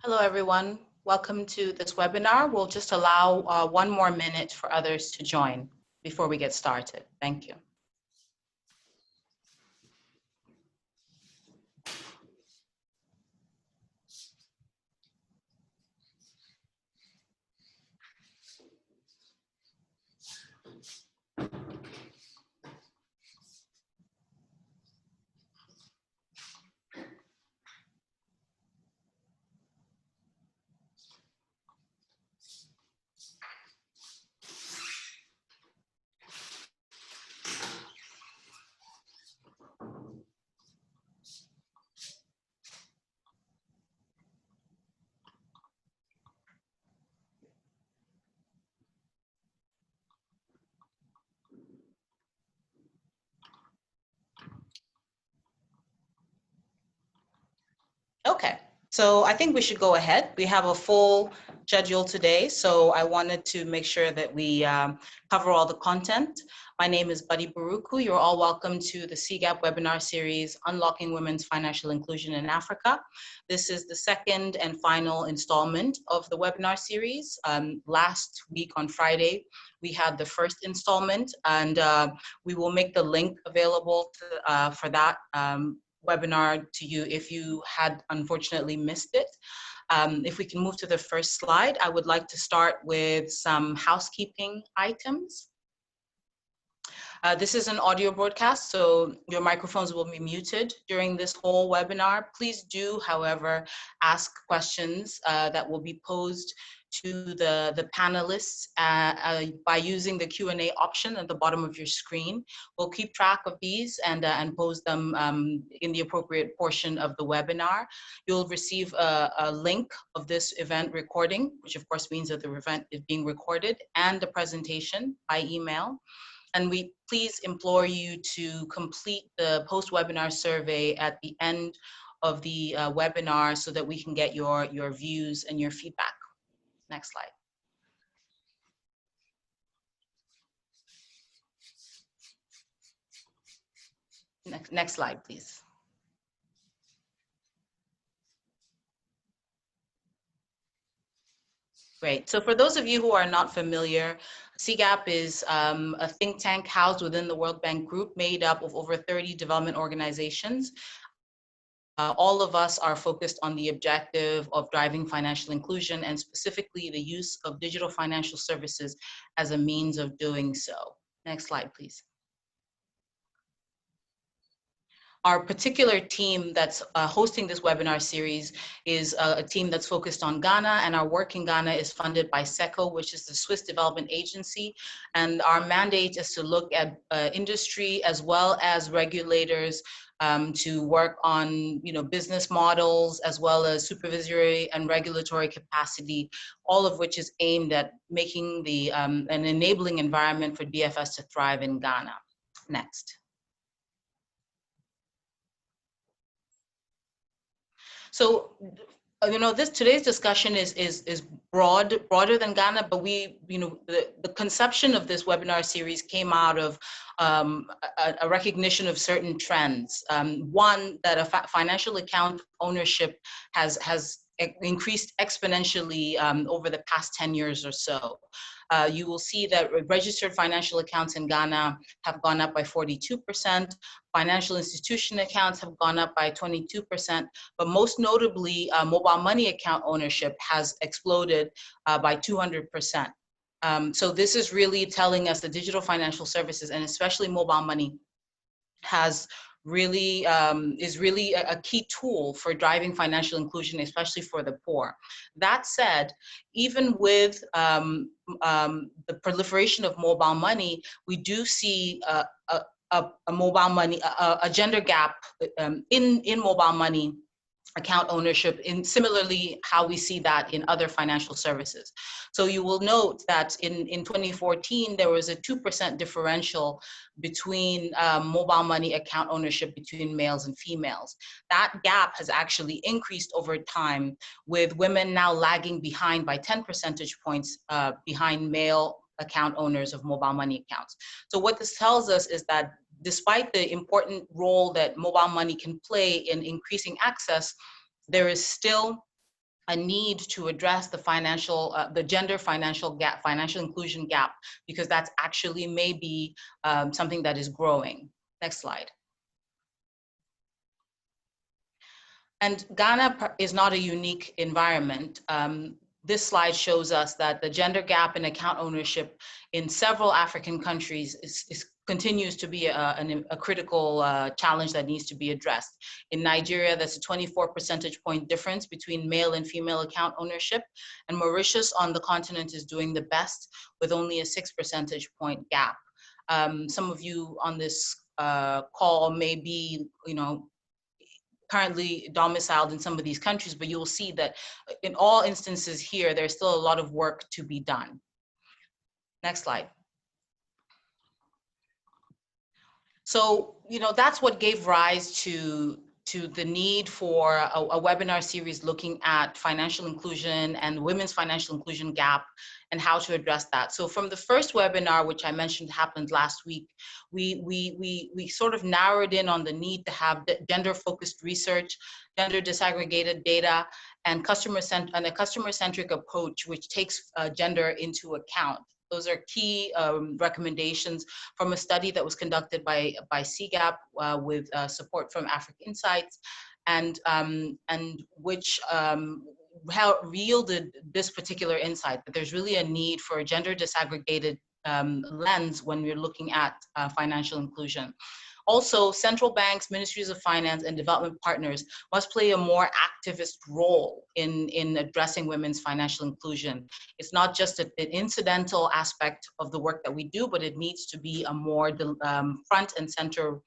Hello, everyone. Welcome to this webinar. We'll just allow 1 more minute for others to join before we get started. Thank you. Okay, so I think we should go ahead. We have a full schedule today, so I wanted to make sure that we cover all the content. My name is Buddy Baruku. You're all welcome to the CGAP webinar series, Unlocking Women's Financial Inclusion in Africa. This is the second and final installment of the webinar series. Last week on Friday, we had the first installment, and we will make the link available for that webinar to you if you had unfortunately missed it. If we can move to the first slide, I would like to start with some housekeeping items. This is an audio broadcast, so your microphones will be muted during this whole webinar. Please do, however, ask questions that will be posed to the panelists by using the Q&A option at the bottom of your screen. We'll keep track of these and pose them in the appropriate portion of the webinar. You'll receive a link of this event recording, which of course means that the event is being recorded, and the presentation by email. And we please implore you to complete the post-webinar survey at the end of the webinar so that we can get your views and your feedback. Next slide. Next slide, please. Great. So for those of you who are not familiar, CGAP is a think tank housed within the World Bank Group made up of over 30 development organizations. All of us are focused on the objective of driving financial inclusion and specifically the use of digital financial services as a means of doing so. Next slide, please. Our particular team that's hosting this webinar series is a team that's focused on Ghana, and our work in Ghana is funded by SECO, which is the Swiss Development Agency. And our mandate is to look at industry as well as regulators to work on business models as well as supervisory and regulatory capacity, all of which is aimed at making an enabling environment for DFS to thrive in Ghana. Next. So, today's discussion is broader than Ghana, but the conception of this webinar series came out of a recognition of certain trends. One, that a financial account ownership has increased exponentially over the past 10 years or so. You will see that registered financial accounts in Ghana have gone up by 42%. Financial institution accounts have gone up by 22%, but most notably, mobile money account ownership has exploded by 200%. So this is really telling us that digital financial services, and especially mobile money, is really a key tool for driving financial inclusion, especially for the poor. That said, even with the proliferation of mobile money, we do see a gender gap in mobile money account ownership, in similarly how we see that in other financial services. So you will note that in 2014, there was a 2% differential between mobile money account ownership between males and females. That gap has actually increased over time, with women now lagging behind by 10 percentage points behind male account owners of mobile money accounts. So what this tells us is that despite the important role that mobile money can play in increasing access, there is still a need to address the gender financial gap, financial inclusion gap, because that's actually maybe something that is growing. Next slide. And Ghana is not a unique environment. This slide shows us that the gender gap in account ownership in several African countries continues to be a critical challenge that needs to be addressed. In Nigeria, that's a 24 percentage point difference between male and female account ownership. And Mauritius on the continent is doing the best with only a 6 percentage point gap. Some of you on this call may be, currently domiciled in some of these countries, but you'll see that in all instances here, there's still a lot of work to be done. Next slide. So, that's what gave rise to the need for a webinar series looking at financial inclusion and women's financial inclusion gap and how to address that. So from the first webinar, which I mentioned happened last week, we sort of narrowed in on the need to have gender-focused research, gender disaggregated data, and a customer-centric approach which takes gender into account. Those are key recommendations from a study that was conducted by CGAP with support from AfriqInsights, and which yielded this particular insight, that there's really a need for a gender disaggregated lens when we're looking at financial inclusion. Also, central banks, ministries of finance, and development partners must play a more activist role in addressing women's financial inclusion. It's not just an incidental aspect of the work that we do, but it needs to be a more front and center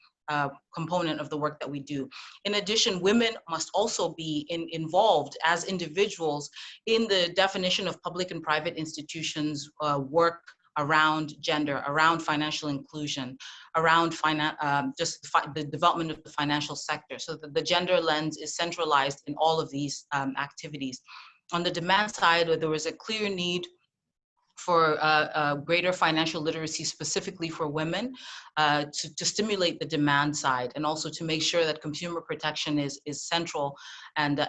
component of the work that we do. In addition, women must also be involved as individuals in the definition of public and private institutions work around gender, around financial inclusion, around the development of the financial sector, so that the gender lens is centralized in all of these activities. On the demand side, there was a clear need for greater financial literacy, specifically for women, to stimulate the demand side, and also to make sure that consumer protection is central and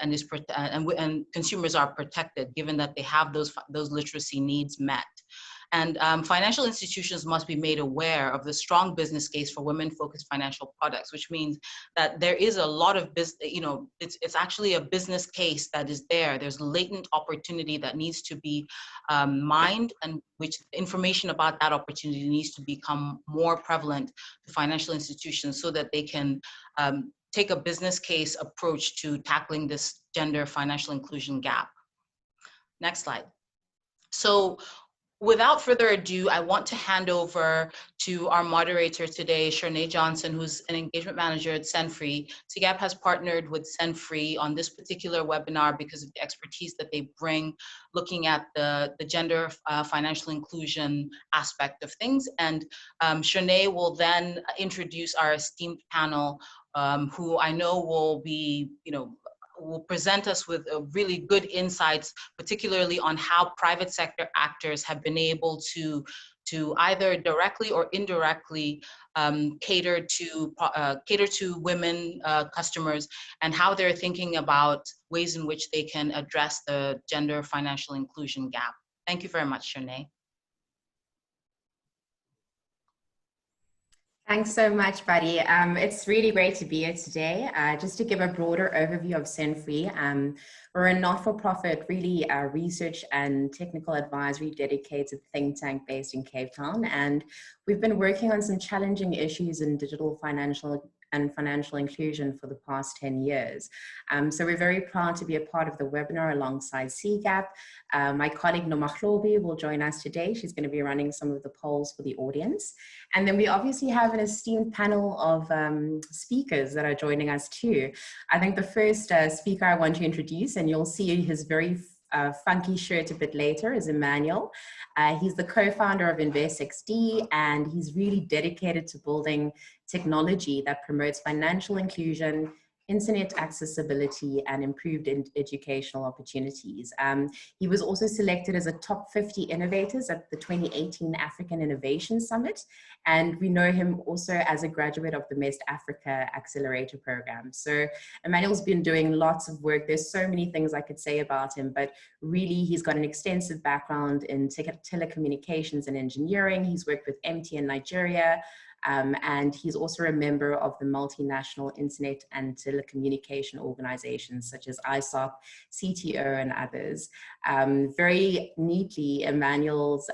consumers are protected, given that they have those literacy needs met. And financial institutions must be made aware of the strong business case for women-focused financial products, which means that there is a lot of business, it's actually a business case that is there. There's latent opportunity that needs to be mined, and which information about that opportunity needs to become more prevalent to financial institutions so that they can take a business case approach to tackling this gender financial inclusion gap. Next slide. So, without further ado, I want to hand over to our moderator today, Shernay Johnson, who's an engagement manager at Senfree. CGAP has partnered with Senfree on this particular webinar because of the expertise that they bring, looking at the gender financial inclusion aspect of things. And Shernay will then introduce our esteemed panel, who I know will be, will present us with really good insights, particularly on how private sector actors have been able to either directly or indirectly cater to women customers, and how they're thinking about ways in which they can address the gender financial inclusion gap. Thank you very much, Shernay. Thanks so much, Buddy. It's really great to be here today. Just to give a broader overview of Senfree, we're a not-for-profit, really research and technical advisory dedicated think tank based in Cape Town. And we've been working on some challenging issues in digital financial inclusion for the past 10 years. So we're very proud to be a part of the webinar alongside CGAP. My colleague Nomahlobi will join us today. She's going to be running some of the polls for the audience. And then we obviously have an esteemed panel of speakers that are joining us too. I think the first speaker I want to introduce, and you'll see his very funky shirt a bit later, is Emmanuel. He's the co-founder of InvestXD, and he's really dedicated to building technology that promotes financial inclusion, internet accessibility, and improved educational opportunities. He was also selected as a top 50 innovators at the 2018 African Innovation Summit. And we know him also as a graduate of the Mest Africa Accelerator Program. So Emmanuel's been doing lots of work. There's so many things I could say about him, but really he's got an extensive background in telecommunications and engineering. He's worked with MTN Nigeria, and he's also a member of the multinational internet and telecommunication organizations such as ISOC, CTO, and others. Very neatly, Emmanuel's,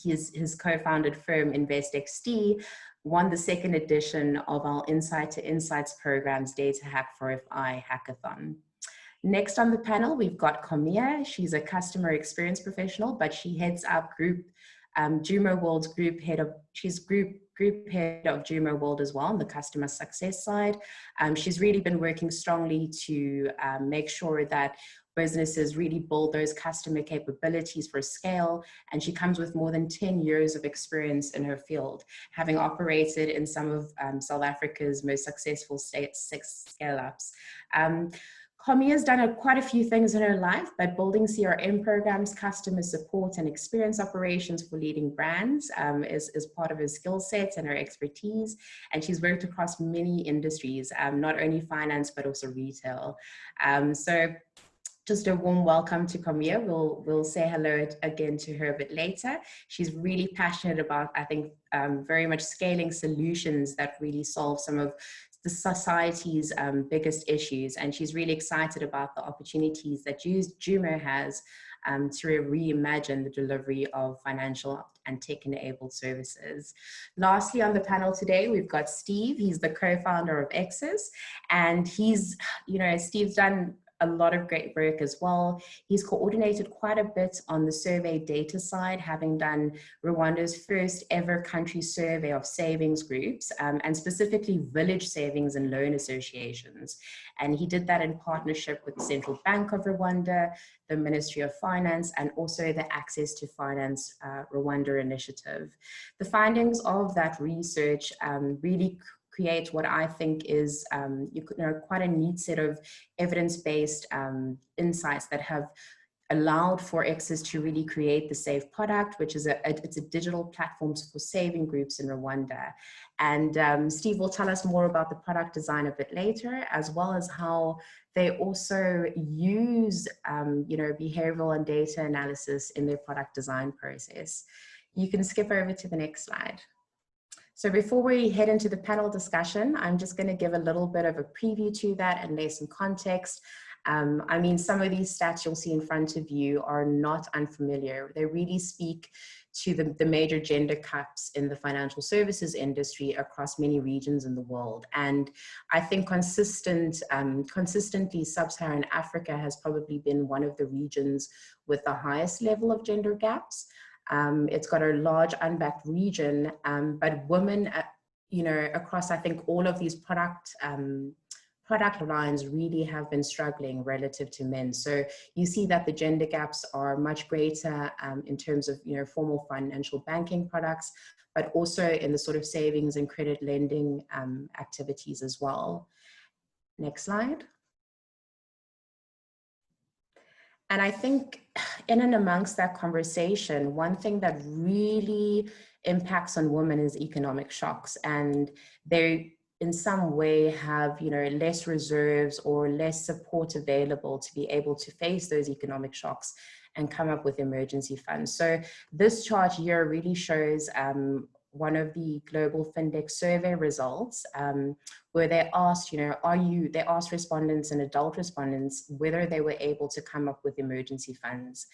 his co-founded firm InvestXT won the second edition of our Insight to Insights program's Data Hack for FI hackathon. Next on the panel, we've got Comia. She's a customer experience professional, but she heads up Jumo World's group head of, she's group head of Jumo World as well on the customer success side. She's really been working strongly to make sure that businesses really build those customer capabilities for scale. And she comes with more than 10 years of experience in her field, having operated in some of South Africa's most successful scale-ups. Comia has done quite a few things in her life, but building CRM programs, customer support, and experience operations for leading brands is part of her skill sets and her expertise. And she's worked across many industries, not only finance, but also retail. So just a warm welcome to Comia. We'll say hello again to her a bit later. She's really passionate about, I think, very much scaling solutions that really solve some of the society's biggest issues, and she's really excited about the opportunities that Jumo has to reimagine the delivery of financial and tech-enabled services. Lastly, on the panel today, we've got Steve. He's the co-founder of Exis, and Steve's done a lot of great work as well. He's coordinated quite a bit on the survey data side, having done Rwanda's first ever country survey of savings groups, and specifically village savings and loan associations. And he did that in partnership with the Central Bank of Rwanda, the Ministry of Finance, and also the Access to Finance Rwanda initiative. The findings of that research really create what I think is quite a neat set of evidence-based insights that have allowed for Exis to really create the Save product, which is it's a digital platform for saving groups in Rwanda. And Steve will tell us more about the product design a bit later, as well as how they also use behavioral and data analysis in their product design process. You can skip over to the next slide. So before we head into the panel discussion, I'm just going to give a little bit of a preview to that and lay some context. I mean, some of these stats you'll see in front of you are not unfamiliar. They really speak to the major gender gaps in the financial services industry across many regions in the world. And I think consistently, Sub-Saharan Africa has probably been one of the regions with the highest level of gender gaps. It's got a large unbacked region, but women, across, I think, all of these product lines really have been struggling relative to men. So you see that the gender gaps are much greater in terms of, formal financial banking products, but also in the sort of savings and credit lending activities as well. Next slide. And I think in and amongst that conversation, one thing that really impacts on women is economic shocks. And they, in some way, have less reserves or less support available to be able to face those economic shocks and come up with emergency funds. So this chart here really shows one of the Global Findex survey results, where they asked, they asked respondents and adult respondents whether they were able to come up with emergency funds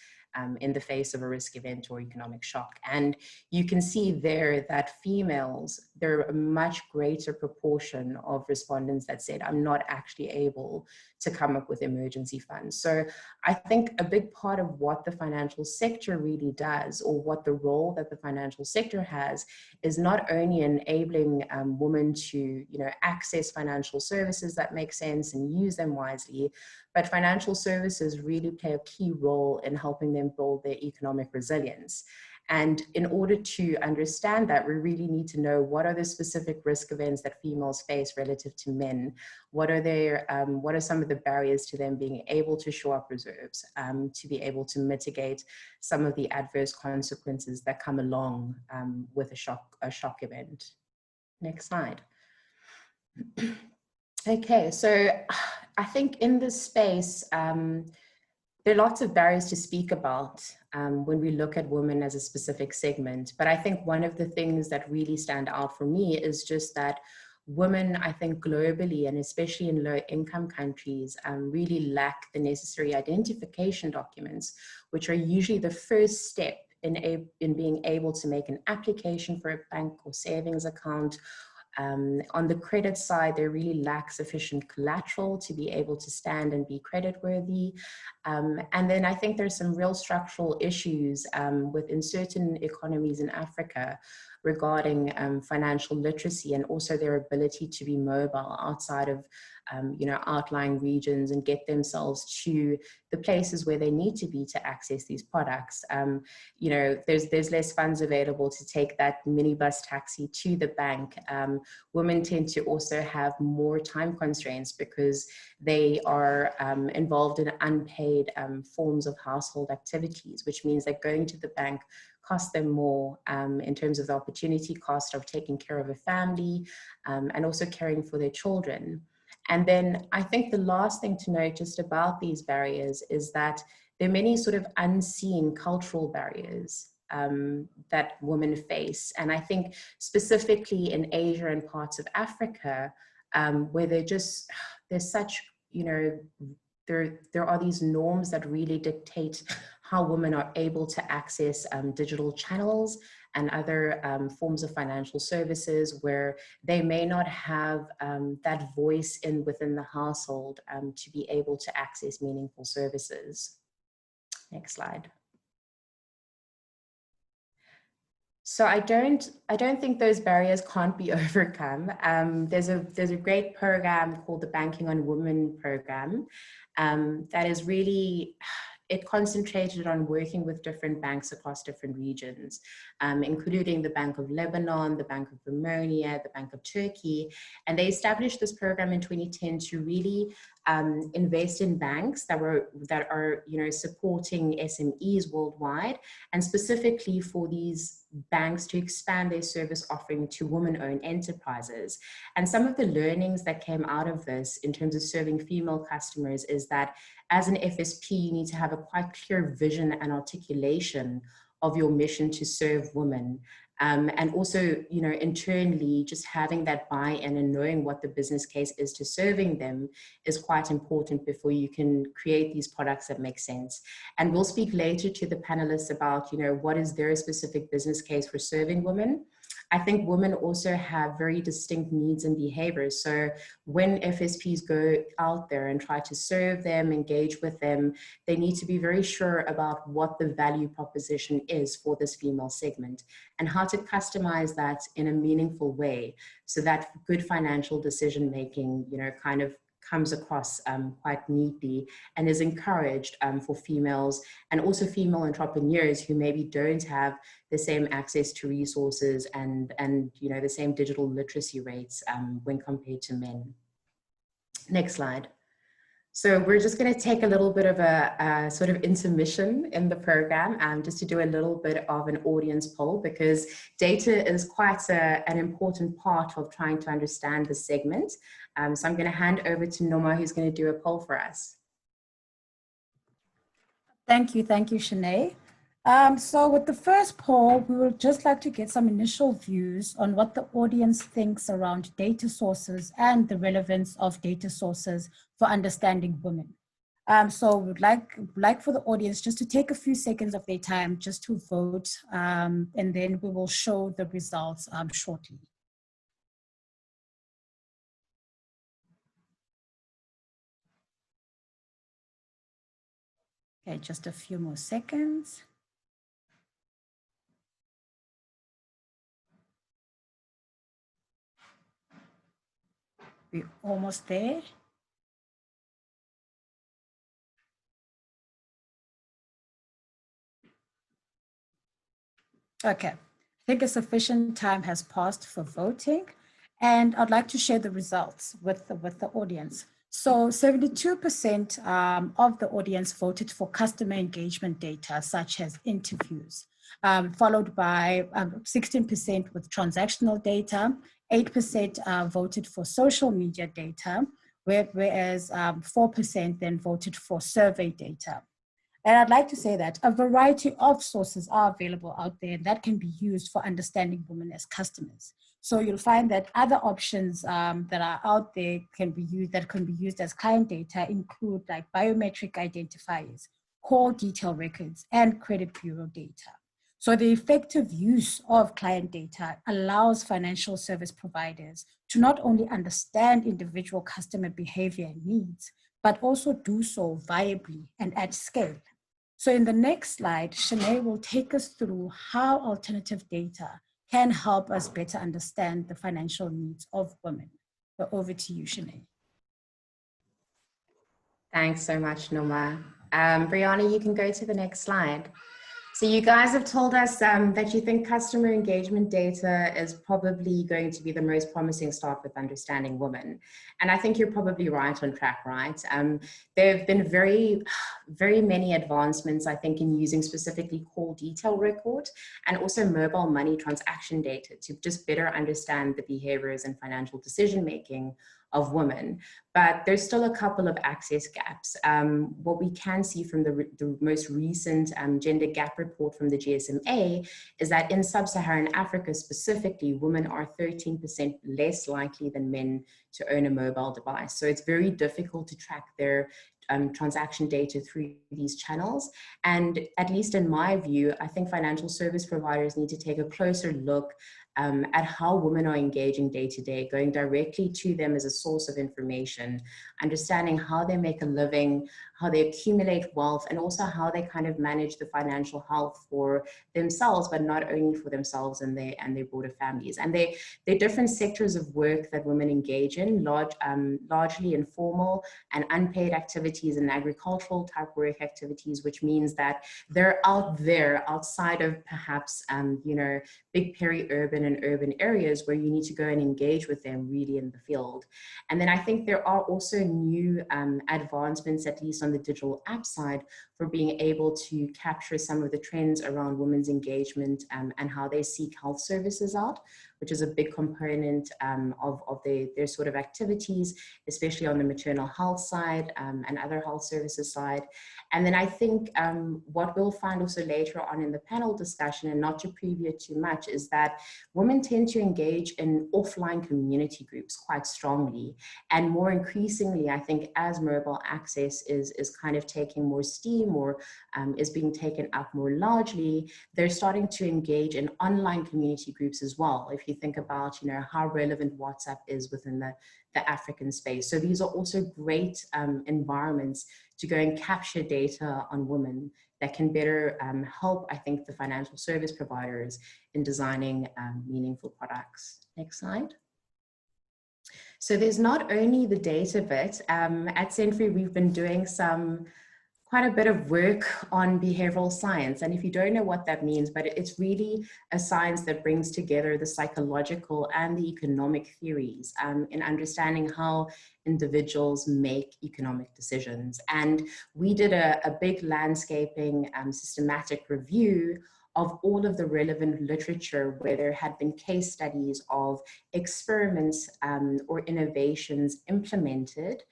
in the face of a risk event or economic shock. And you can see there that females, there are a much greater proportion of respondents that said, I'm not actually able to come up with emergency funds. So I think a big part of what the financial sector really does, or what the role that the financial sector has, is not only enabling women to access financial services that make sense and use them wisely, but financial services really play a key role in helping them build their economic resilience. And in order to understand that, we really need to know what are the specific risk events that females face relative to men. What are some of the barriers to them being able to shore up reserves, to be able to mitigate some of the adverse consequences that come along with a shock event. Next slide. Okay, so I think in this space, there are lots of barriers to speak about when we look at women as a specific segment. But I think one of the things that really stand out for me is just that women, I think globally, and especially in low income countries, really lack the necessary identification documents, which are usually the first step in being able to make an application for a bank or savings account. On the credit side, they really lack sufficient collateral to be able to stand and be creditworthy. And then I think there's some real structural issues within certain economies in Africa regarding financial literacy and also their ability to be mobile outside of outlying regions and get themselves to the places where they need to be to access these products. There's less funds available to take that minibus taxi to the bank. Women tend to also have more time constraints because they are involved in unpaid forms of household activities, which means that going to the bank cost them more in terms of the opportunity cost of taking care of a family and also caring for their children. And then I think the last thing to note just about these barriers is that there are many sort of unseen cultural barriers that women face. And I think specifically in Asia and parts of Africa, where there's such, there are these norms that really dictate how women are able to access digital channels and other forms of financial services where they may not have that voice within the household to be able to access meaningful services. Next slide. So I don't think those barriers can't be overcome. There's a great program called the Banking on Women program that is really, it concentrated on working with different banks across different regions, including the Bank of Lebanon, the Bank of Romania, the Bank of Turkey. And they established this program in 2010 to really invest in banks that are supporting SMEs worldwide, and specifically for these banks to expand their service offering to women-owned enterprises. And some of the learnings that came out of this in terms of serving female customers is that as an FSP, you need to have a quite clear vision and articulation of your mission to serve women. And also, internally, just having that buy-in and knowing what the business case is to serving them is quite important before you can create these products that make sense. And we'll speak later to the panelists about, what is their specific business case for serving women. I think women also have very distinct needs and behaviors. So when FSPs go out there and try to serve them, engage with them, they need to be very sure about what the value proposition is for this female segment and how to customize that in a meaningful way so that good financial decision-making, kind of comes across quite neatly and is encouraged for females and also female entrepreneurs who maybe don't have the same access to resources and the same digital literacy rates when compared to men. Next slide. So we're just going to take a little bit of a sort of intermission in the program just to do a little bit of an audience poll, because data is quite an important part of trying to understand the segment. So I'm going to hand over to Noma, who's going to do a poll for us. Thank you, Shanae. So with the first poll, we would just like to get some initial views on what the audience thinks around data sources and the relevance of data sources for understanding women. So we'd like for the audience just to take a few seconds of their time just to vote, and then we will show the results shortly. Okay, just a few more seconds. We're almost there. Okay, I think a sufficient time has passed for voting, and I'd like to share the results with the audience. So 72% of the audience voted for customer engagement data, such as interviews, followed by 16% with transactional data, 8% voted for social media data, whereas 4% then voted for survey data. And I'd like to say that a variety of sources are available out there that can be used for understanding women as customers. So you'll find that other options that are out there can be used as client data include like biometric identifiers, call detail records, and credit bureau data. So the effective use of client data allows financial service providers to not only understand individual customer behavior and needs, but also do so viably and at scale. So in the next slide, Shanae will take us through how alternative data can help us better understand the financial needs of women. So over to you, Shanae. Thanks so much, Noma. Brianna, you can go to the next slide. So you guys have told us that you think customer engagement data is probably going to be the most promising start with understanding women. And I think you're probably right on track, right? There have been very many advancements, I think, in using specifically call detail record and also mobile money transaction data to just better understand the behaviors and financial decision-making of women. But there's still a couple of access gaps. What we can see from the most recent gender gap report from the GSMA is that in sub-Saharan Africa specifically, women are 13% less likely than men to own a mobile device. So it's very difficult to track their transaction data through these channels. And at least in my view, I think financial service providers need to take a closer look at how women are engaging day to day, going directly to them as a source of information, understanding how they make a living, how they accumulate wealth, and also how they kind of manage the financial health for themselves, but not only for themselves and their broader families. And they're different sectors of work that women engage in, largely informal and unpaid activities and agricultural type work activities, which means that they're out there outside of perhaps, big peri-urban and urban areas where you need to go and engage with them really in the field. And then I think there are also new advancements, at least on the digital app side, for being able to capture some of the trends around women's engagement and how they seek health services out, which is a big component of their sort of activities, especially on the maternal health side and other health services side. And then I think what we'll find also later on in the panel discussion, and not to preview it too much, is that women tend to engage in offline community groups quite strongly. And more increasingly, I think as mobile access is kind of taking more steam or is being taken up more largely, they're starting to engage in online community groups as well. If you think about, how relevant WhatsApp is within the African space. So these are also great environments to go and capture data on women that can better help, I think, the financial service providers in designing meaningful products. Next slide. So there's not only the data bit. At Senfree, we've been doing quite a bit of work on behavioral science. And if you don't know what that means, but it's really a science that brings together the psychological and the economic theories in understanding how individuals make economic decisions. And we did a big landscaping systematic review of all of the relevant literature where there had been case studies of experiments or innovations implemented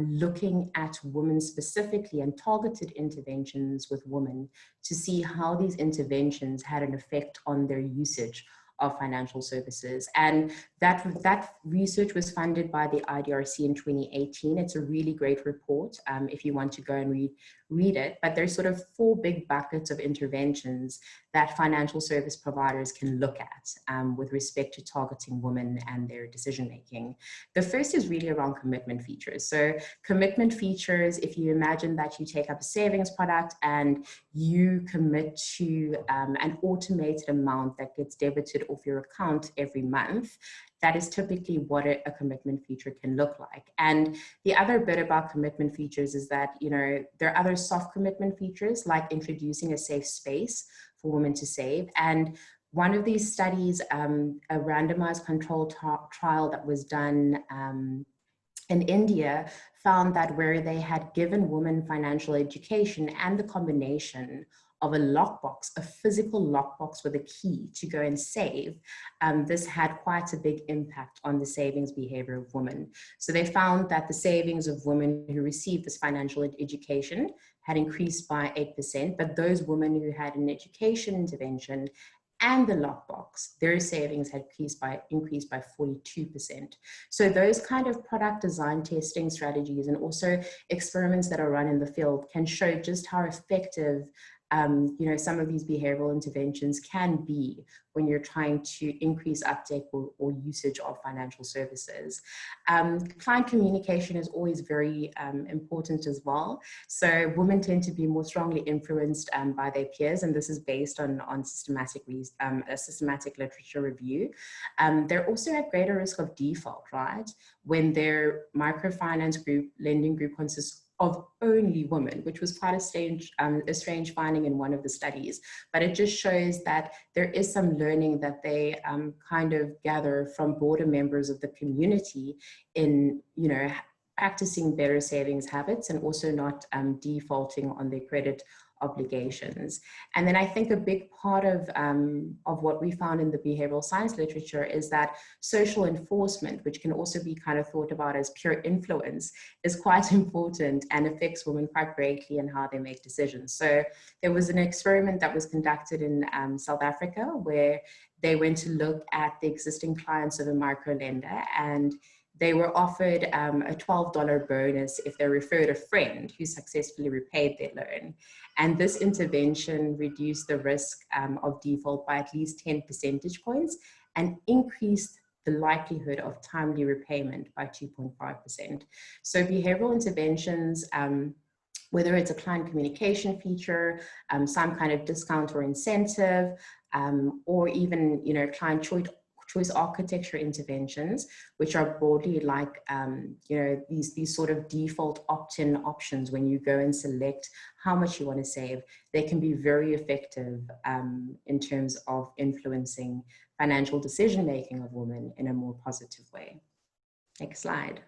looking at women specifically and targeted interventions with women to see how these interventions had an effect on their usage of financial services. And that research was funded by the IDRC in 2018. It's a really great report if you want to go and read it, but there's sort of 4 big buckets of interventions that financial service providers can look at with respect to targeting women and their decision-making. The first is really around commitment features. So commitment features, if you imagine that you take up a savings product and you commit to an automated amount that gets debited off your account every month, that is typically what a commitment feature can look like. And the other bit about commitment features is that, you know, there are other soft commitment features like introducing a safe space for women to save. And one of these studies, a randomized controlled trial that was done in India, found that where they had given women financial education and the combination of a lockbox, a physical lockbox with a key to go and save, this had quite a big impact on the savings behavior of women. So they found that the savings of women who received this financial education had increased by 8%, but those women who had an education intervention and the lockbox, their savings had increased by 42%. So those kind of product design testing strategies and also experiments that are run in the field can show just how effective you know, some of these behavioral interventions can be when you're trying to increase uptake or usage of financial services. Client communication is always very important as well. So women tend to be more strongly influenced by their peers, and this is based on a systematic literature review. They're also at greater risk of default, right? When their microfinance group, lending group consists of only women, which was quite a strange finding in one of the studies. But it just shows that there is some learning that they kind of gather from broader members of the community in, you know, practicing better savings habits and also not defaulting on their credit obligations. And then I think a big part of what we found in the behavioral science literature is that social enforcement, which can also be kind of thought about as pure influence, is quite important and affects women quite greatly in how they make decisions. So there was an experiment that was conducted in South Africa where they went to look at the existing clients of a microlender, and they were offered a $12 bonus if they referred a friend who successfully repaid their loan. And this intervention reduced the risk of default by at least 10 percentage points and increased the likelihood of timely repayment by 2.5%. So behavioral interventions, whether it's a client communication feature, some kind of discount or incentive, or even, you know, client choice architecture interventions, which are broadly like, you know, these sort of default opt-in options when you go and select how much you want to save, they can be very effective in terms of influencing financial decision-making of women in a more positive way. Next slide.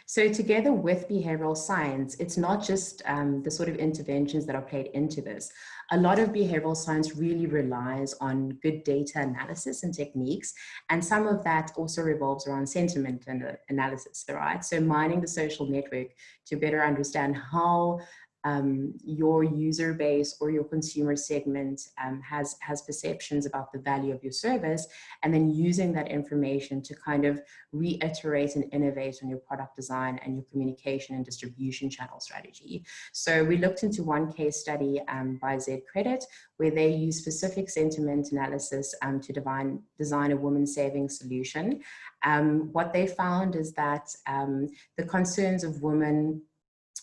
So together with behavioral science, it's not just the sort of interventions that are played into this. A lot of behavioral science really relies on good data analysis and techniques, and some of that also revolves around sentiment and analysis, right? So mining the social network to better understand how your user base or your consumer segment has perceptions about the value of your service, and then using that information to kind of reiterate and innovate on your product design and your communication and distribution channel strategy. So we looked into one case study by Zed Credit, where they use specific sentiment analysis to design a women's savings solution. What they found is that the concerns of women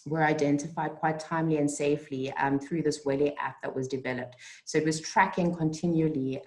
were identified quite timely and safely through this Wele app that was developed. So it was tracking continually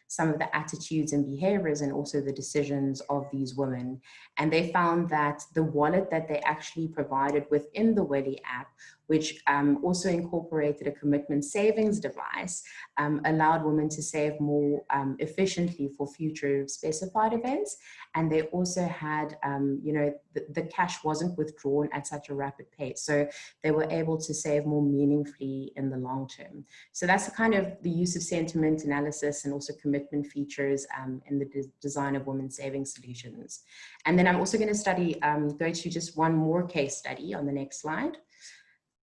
some of the attitudes and behaviors and also the decisions of these women. And they found that the wallet that they actually provided within the Wele app, which also incorporated a commitment savings device, allowed women to save more efficiently for future specified events. And they also had, you know, the cash wasn't withdrawn at such a rapid pace. So they were able to save more meaningfully in the long term. So that's the kind of the use of sentiment analysis and also commitment features in the design of women's savings solutions. And then I'm also going to go to just one more case study on the next slide,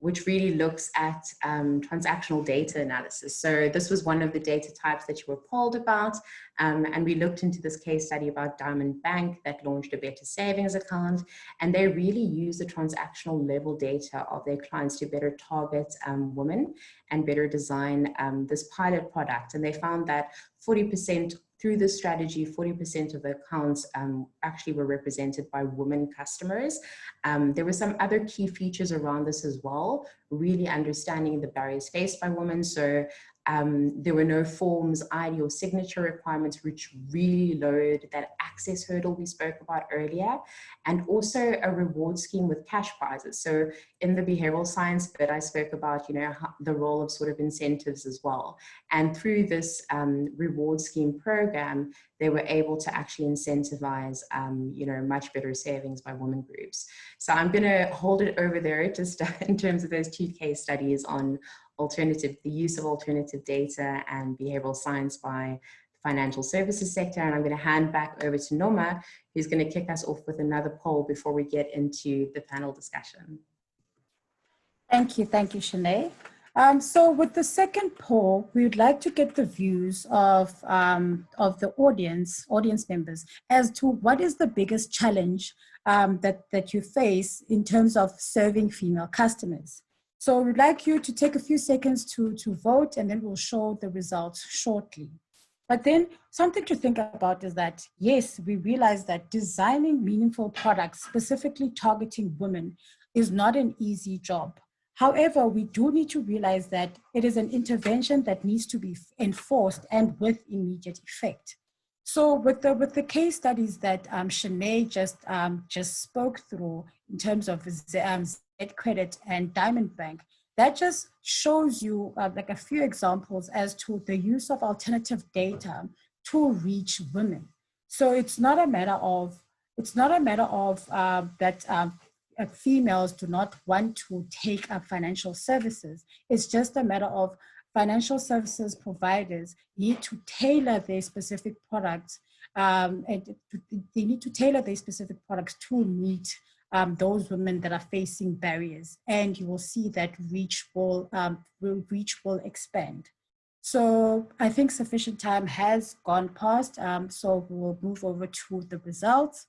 which really looks at transactional data analysis. So this was one of the data types that you were polled about. And we looked into this case study about Diamond Bank that launched a better savings account. And they really use the transactional level data of their clients to better target women and better design this pilot product. And they found that 40% through this strategy, 40% of the accounts actually were represented by women customers. There were some other key features around this as well, really understanding the barriers faced by women. So there were no forms, ID, or signature requirements, which really lowered that access hurdle we spoke about earlier, and also a reward scheme with cash prizes. So in the behavioral science bit, I spoke about, you know, the role of sort of incentives as well. And through this reward scheme program, they were able to actually incentivize, you know, much better savings by women groups. So I'm going to hold it over there just in terms of those 2 case studies on the use of alternative data and behavioral science by the financial services sector. And I'm going to hand back over to Noma, who's going to kick us off with another poll before we get into the panel discussion. Thank you, Shanae. So with the second poll, we would like to get the views of the audience members as to what is the biggest challenge that you face in terms of serving female customers. So we'd like you to take a few seconds to vote, and then we'll show the results shortly. But then something to think about is that, yes, we realize that designing meaningful products specifically targeting women is not an easy job. However, we do need to realize that it is an intervention that needs to be enforced and with immediate effect. So with the case studies that Shanae just spoke through in terms of Zed Credit and Diamond Bank, that just shows you like a few examples as to the use of alternative data to reach women. So it's not a matter of that females do not want to take up financial services. It's just a matter of financial services providers need to tailor their specific products, and they need to tailor their specific products to meet those women that are facing barriers. And you will see that reach will expand. So I think sufficient time has gone past, so we'll move over to the results.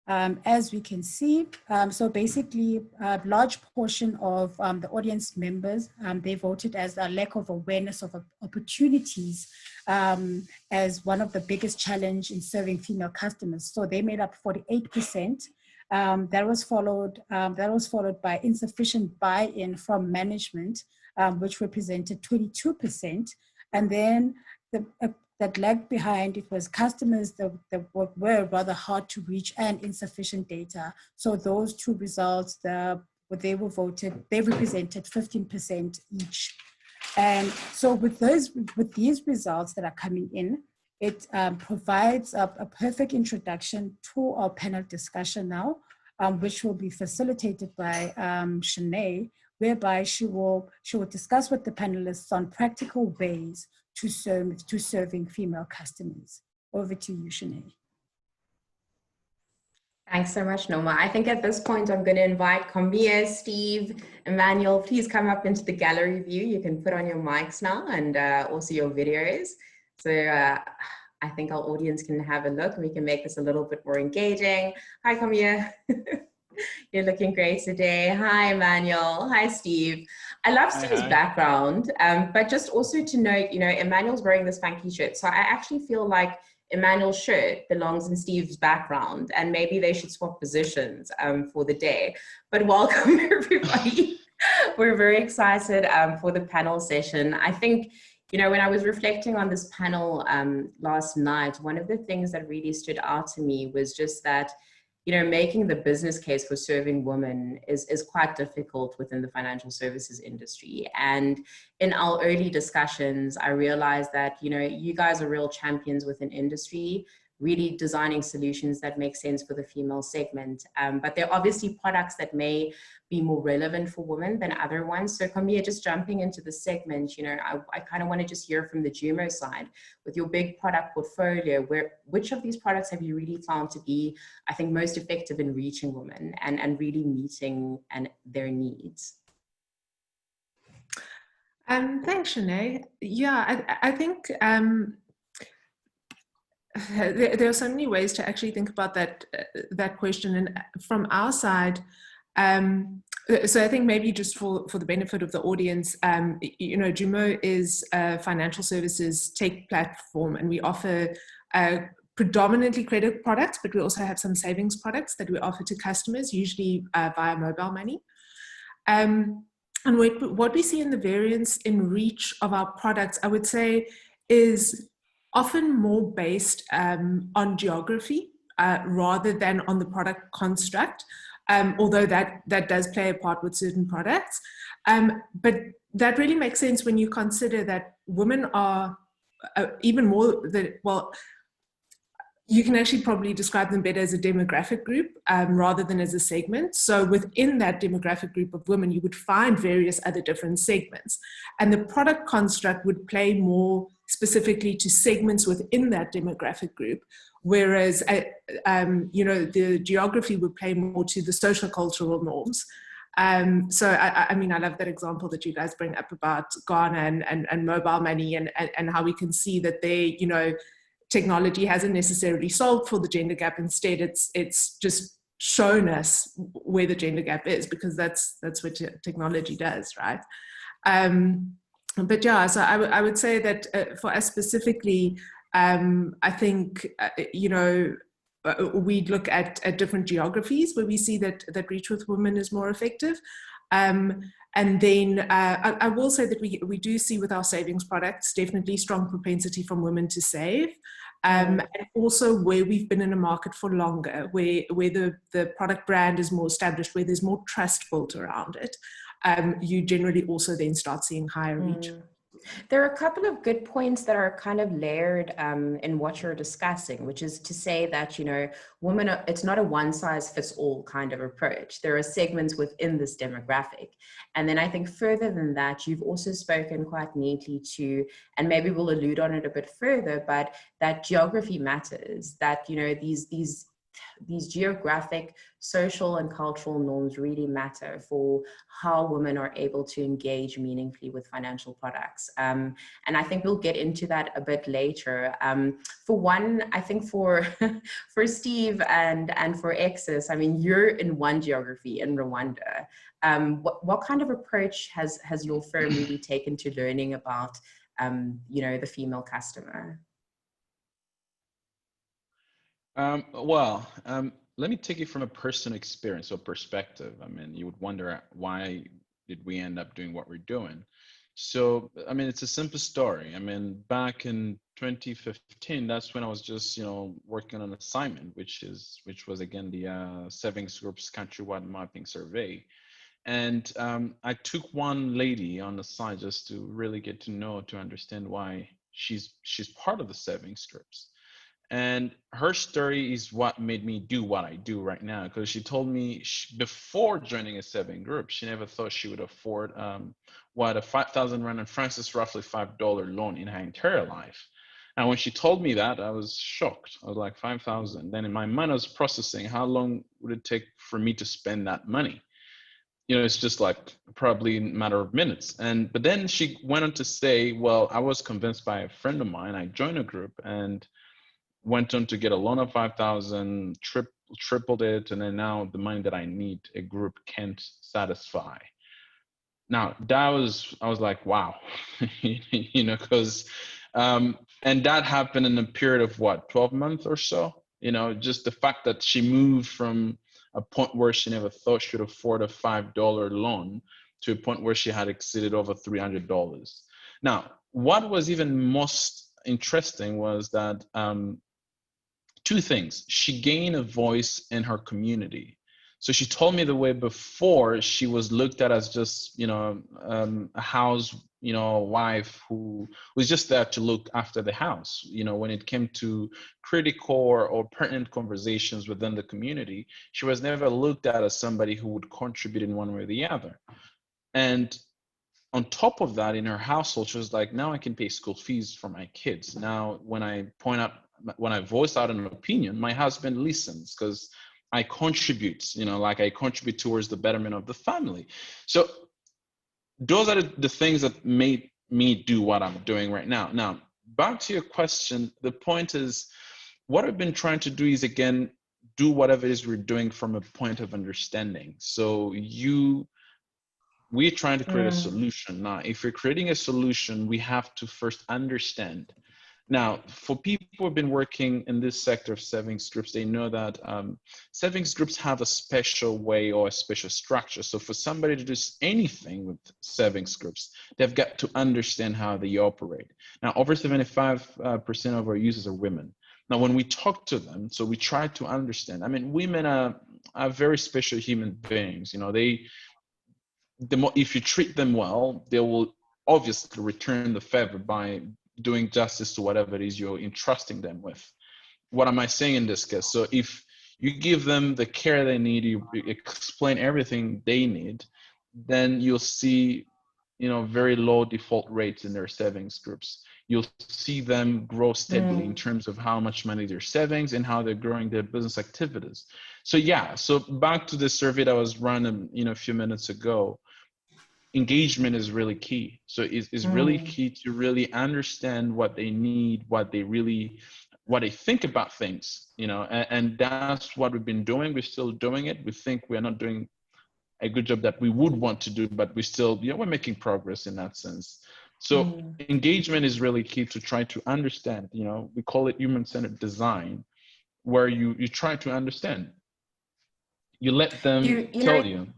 As we can see, so basically a large portion of the audience members, they voted as a lack of awareness of opportunities as one of the biggest challenge in serving female customers. So they made up 48%. That was followed by insufficient buy-in from management, which represented 22%. And then that lagged behind, it was customers that were rather hard to reach and insufficient data. So those 2 results, they represented 15% each. And so with these results that are coming in, it provides a perfect introduction to our panel discussion now, which will be facilitated by Shanae, whereby she will discuss with the panelists on practical ways to serving female customers. Over to you, Shanae. Thanks so much, Noma. I think at this point, I'm going to invite Kombia, Steve, Emmanuel, please come up into the gallery view. You can put on your mics now and also your videos. So I think our audience can have a look and we can make this a little bit more engaging. Hi, Kombia. You're looking great today. Hi, Emmanuel. Hi, Steve. I love Steve's background, but just also to note, you know, Emmanuel's wearing this funky shirt. So I actually feel like Emmanuel's shirt belongs in Steve's background, and maybe they should swap positions for the day. But welcome, everybody. We're very excited for the panel session. I think, you know, when I was reflecting on this panel last night, one of the things that really stood out to me was just that, you know, making the business case for serving women is quite difficult within the financial services industry. And in our early discussions, I realized that, you know, you guys are real champions within industry, really designing solutions that make sense for the female segment. But there are obviously products that may be more relevant for women than other ones. So Kombia, just jumping into the segment, you know, I kind of want to just hear from the Jumo side with your big product portfolio, which of these products have you really found to be, I think, most effective in reaching women and really meeting their needs? Thanks, Shanae. Yeah, I think there are so many ways to actually think about that question. And from our side, so I think maybe just for the benefit of the audience, you know, Jumo is a financial services tech platform, and we offer predominantly credit products, but we also have some savings products that we offer to customers, usually via mobile money. And what we see in the variance in reach of our products, I would say, is often more based on geography rather than on the product construct, although that does play a part with certain products. But that really makes sense when you consider that women are even more, you can actually probably describe them better as a demographic group rather than as a segment. So within that demographic group of women, you would find various other different segments. And the product construct would play more specifically to segments within that demographic group, whereas the geography would play more to the social cultural norms. So I mean, I love that example that you guys bring up about Ghana and mobile money and how we can see that they, technology hasn't necessarily solved for the gender gap. Instead, it's just shown us where the gender gap is, because that's what technology does, right? But yeah, so I would say that for us specifically, I think we look at different geographies where we see that reach with women is more effective. And then I will say that we do see with our savings products definitely strong propensity from women to save. And also where we've been in a market for longer, where the product brand is more established, where there's more trust built around it, you generally also then start seeing higher reach. There are a couple of good points that are kind of layered in what you're discussing, which is to say that, women it's not a one size fits all kind of approach. There are segments within this demographic. And then I think further than that, you've also spoken quite neatly to, and maybe we'll allude on it a bit further, but that geography matters, that, these geographic, social, and cultural norms really matter for how women are able to engage meaningfully with financial products. And I think we'll get into that a bit later. For one, I think for Steve and for Exis, I mean, you're in one geography in Rwanda. What kind of approach has your firm really taken to learning about, the female customer? Let me take it from a personal experience or perspective. I mean, you would wonder, why did we end up doing what we're doing? So, I mean, it's a simple story. I mean, back in 2015, that's when I was just, working on an assignment, which was again the savings group's countrywide mapping survey. And I took one lady on the side just to really get to understand why she's part of the savings groups. And her story is what made me do what I do right now, because she told me before joining a saving group, she never thought she would afford what a 5,000 rand in France is roughly $5 loan in her entire life. And when she told me that, I was shocked. I was like, 5,000. Then in my mind, I was processing, how long would it take for me to spend that money? It's just like probably a matter of minutes. But then she went on to say, well, I was convinced by a friend of mine. I joined a group and went on to get a loan of 5,000, tripled it, and then now the money that I need, a group can't satisfy. Now I was like, wow, because and that happened in a period of what, 12 months or so. Just the fact that she moved from a point where she never thought she would afford a $5 loan to a point where she had exceeded over $300. Now, what was even most interesting was that two things. She gained a voice in her community. So she told me the way before she was looked at as just, a house, wife who was just there to look after the house. When it came to critical or pertinent conversations within the community, she was never looked at as somebody who would contribute in one way or the other. And on top of that, in her household, she was like, now I can pay school fees for my kids. Now, when I voice out an opinion, my husband listens because I contribute, I contribute towards the betterment of the family. So those are the things that made me do what I'm doing right now. Now, back to your question, the point is, what I've been trying to do is, again, do whatever it is we're doing from a point of understanding. So we're trying to create a solution. Now, if we're creating a solution, we have to first understand Now, for people who have been working in this sector of savings groups, they know that savings groups have a special way or a special structure. So for somebody to do anything with savings groups, they've got to understand how they operate. Now, over 75% of our users are women. Now, when we talk to them, so we try to understand. I mean, women are very special human beings. You know, if you treat them well, they will obviously return the favor by doing justice to whatever it is you're entrusting them with. What am I saying in this case? So if you give them the care they need, you explain everything they need, then you'll see, very low default rates in their savings groups. You'll see them grow steadily in terms of how much money they're savings and how they're growing their business activities. So yeah, so back to the survey that was run, a few minutes ago. Engagement is really key. So it's really key to really understand what they need, what they think about things, and that's what we've been doing. We're still doing it. We think we're not doing a good job that we would want to do, but we still, we're making progress in that sense. So engagement is really key to try to understand, we call it human-centered design, where you try to understand. You let them tell you.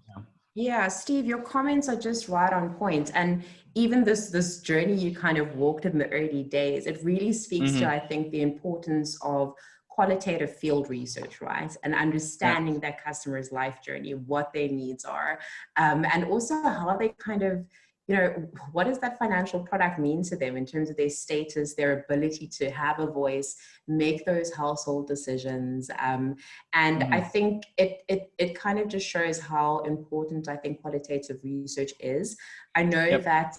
Yeah, Steve, your comments are just right on point. And even this journey you kind of walked in the early days, it really speaks to, I think, the importance of qualitative field research, right? And understanding that customer's life journey, what their needs are, and also how they kind of, what does that financial product mean to them in terms of their status, their ability to have a voice, make those household decisions. And I think it kind of just shows how important I think qualitative research is. I know that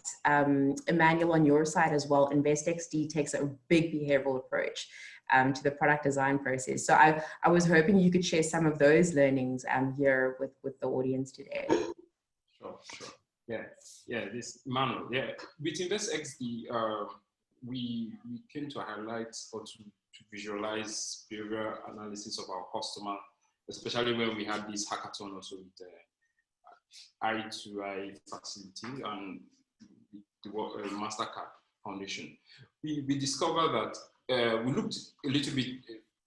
Emmanuel, on your side as well, InvestXD takes a big behavioral approach to the product design process. So I was hoping you could share some of those learnings here with the audience today. Sure. This Manuel. With InvestXD, we came to highlight or to visualize behavioral analysis of our customer, especially when we had this hackathon also with the I2I facility and the MasterCard Foundation. We discovered that we looked a little bit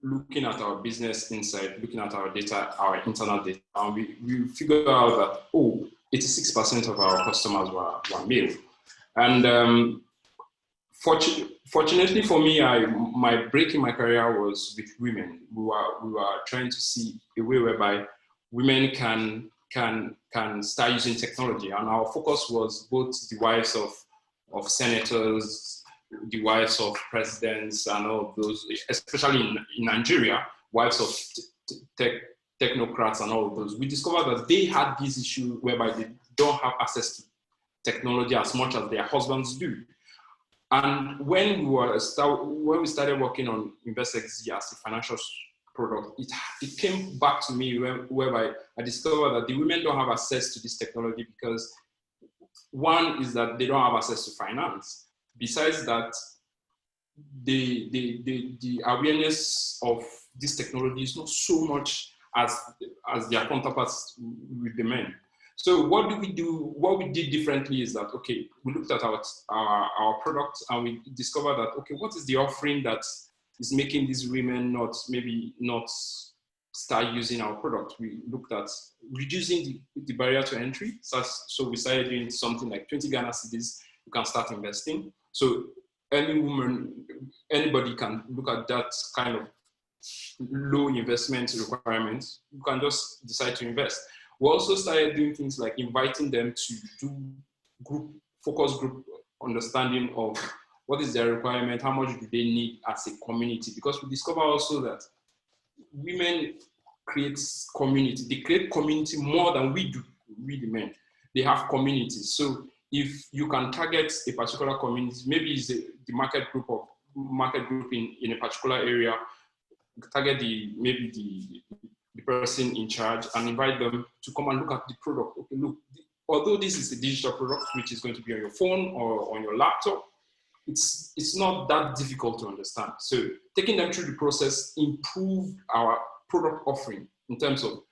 looking at our business insight, looking at our data, our internal data, and we figured out that 86% of our customers were male. And fortunately for me, my break in my career was with women. We were trying to see a way whereby women can start using technology, and our focus was both the wives of senators, the wives of presidents, and all of those, especially in Nigeria, wives of technocrats and all of those. We discovered that they had this issue whereby they don't have access to technology as much as their husbands do. And when we started working on InvestXD as a financial product, it came back to me whereby I discovered that the women don't have access to this technology because one is that they don't have access to finance. Besides that, the awareness of this technology is not so much as their counterparts with the men. So what do we do? What we did differently is that, okay, we looked at our product and we discovered that, okay, what is the offering that is making these women not start using our product? We looked at reducing the barrier to entry. So we started doing something like 20 Ghana cedis, you can start investing. So anybody can look at that kind of low investment requirements. You can just decide to invest. We also started doing things like inviting them to do focus group understanding of what is their requirement, how much do they need as a community, because we discover also that women create community. They create community more than we do, we the men. They have communities. So if you can target a particular community, maybe it's the market group in a particular area, target the person in charge and invite them to come and look at the product. Okay, look, although this is a digital product which is going to be on your phone or on your laptop, it's not that difficult to understand. So taking them through the process improved our product offering in terms of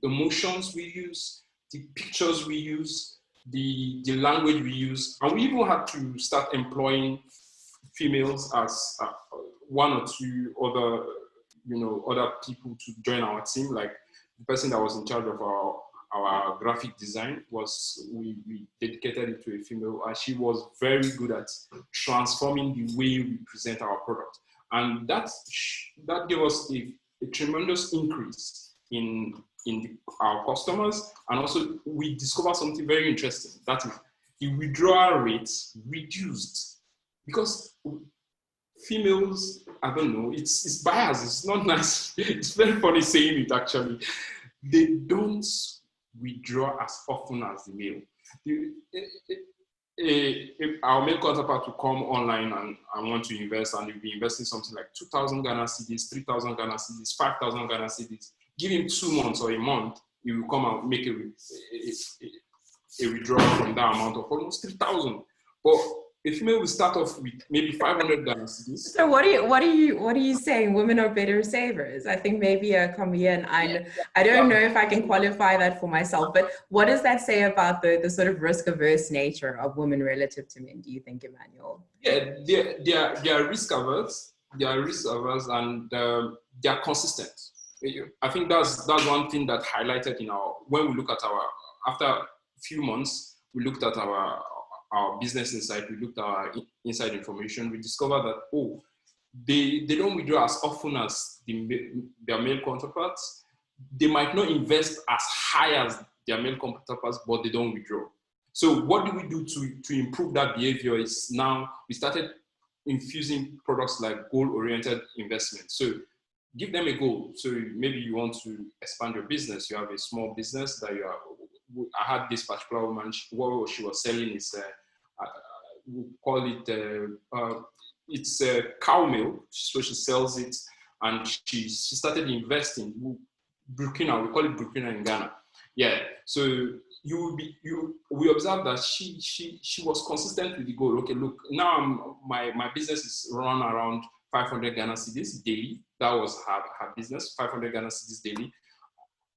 the emotions we use, the pictures we use, the language we use, and we even had to start employing females as one or two other, other people to join our team. Like the person that was in charge of our graphic design we dedicated it to a female, and she was very good at transforming the way we present our product. And that gave us a tremendous increase in our customers. And also we discovered something very interesting. That is, the withdrawal rates reduced because females, I don't know, it's biased, it's not nice. It's very funny saying it actually. They don't withdraw as often as the male. Our male counterpart will come online and want to invest, and he'll be investing something like 2,000 Ghana cedis, 3,000 Ghana cedis, 5,000 Ghana cedis. Give him 2 months or a month, he will come and make a withdrawal from that amount of almost 3,000. But a female will start off with maybe 500 Ghana cedis. So what are you saying? Women are better savers? I think maybe come here, and I don't know if I can qualify that for myself, but what does that say about the sort of risk averse nature of women relative to men, do you think, Emmanuel? Yeah, they are risk averse. They are risk averse, and they are consistent. I think that's one thing that highlighted when we look at after a few months, we looked at our business insight, we looked at our inside information, we discovered that, they don't withdraw as often as their male counterparts. They might not invest as high as their male counterparts, but they don't withdraw. So what do we do to improve that behavior is now we started infusing products like goal-oriented investment. So give them a goal. So maybe you want to expand your business. You have a small business that I had this particular woman, what she was selling is, we call it, it's a cow milk. So she sells it, and she started investing. Burkina, we call it Burkina in Ghana. Yeah, so we observed that she was consistent with the goal. Okay, look, now my business is run around 500 Ghana cedis daily. That was her business, 500 Ghana cedis daily.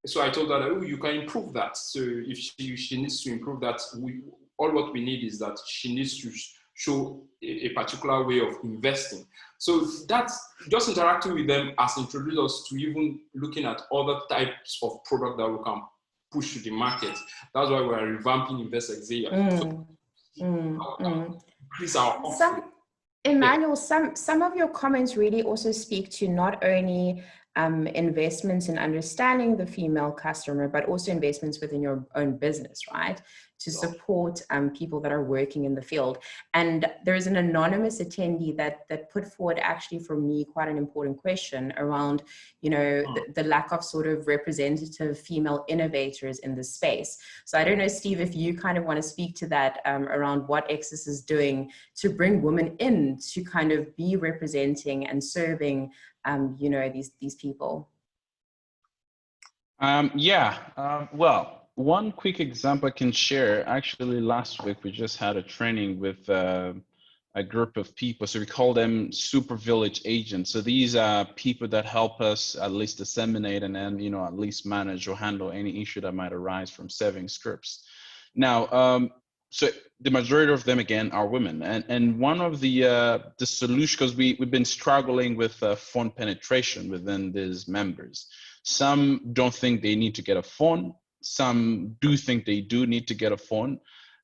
So I told her that, you can improve that. So if she needs to improve that, all what we need is that she needs to show a particular way of investing. So that's just interacting with them has introduced us to even looking at other types of product that we can push to the market. That's why we're revamping Invest Exeia. Increase our offering. Emmanuel, some of your comments really also speak to not only investments in understanding the female customer, but also investments within your own business, right? To support people that are working in the field. And there's an anonymous attendee that put forward actually for me quite an important question around, the lack of sort of representative female innovators in this space. So I don't know, Steve, if you kind of want to speak to that around what Exis is doing to bring women in to kind of be representing and serving, these people. Well, one quick example I can share. Actually, last week we just had a training with a group of people. So we call them super village agents. So these are people that help us at least disseminate and then, at least manage or handle any issue that might arise from serving scripts. Now, so the majority of them, again, are women. And one of the solution, because we've been struggling with phone penetration within these members. Some don't think they need to get a phone. Some do think they do need to get a phone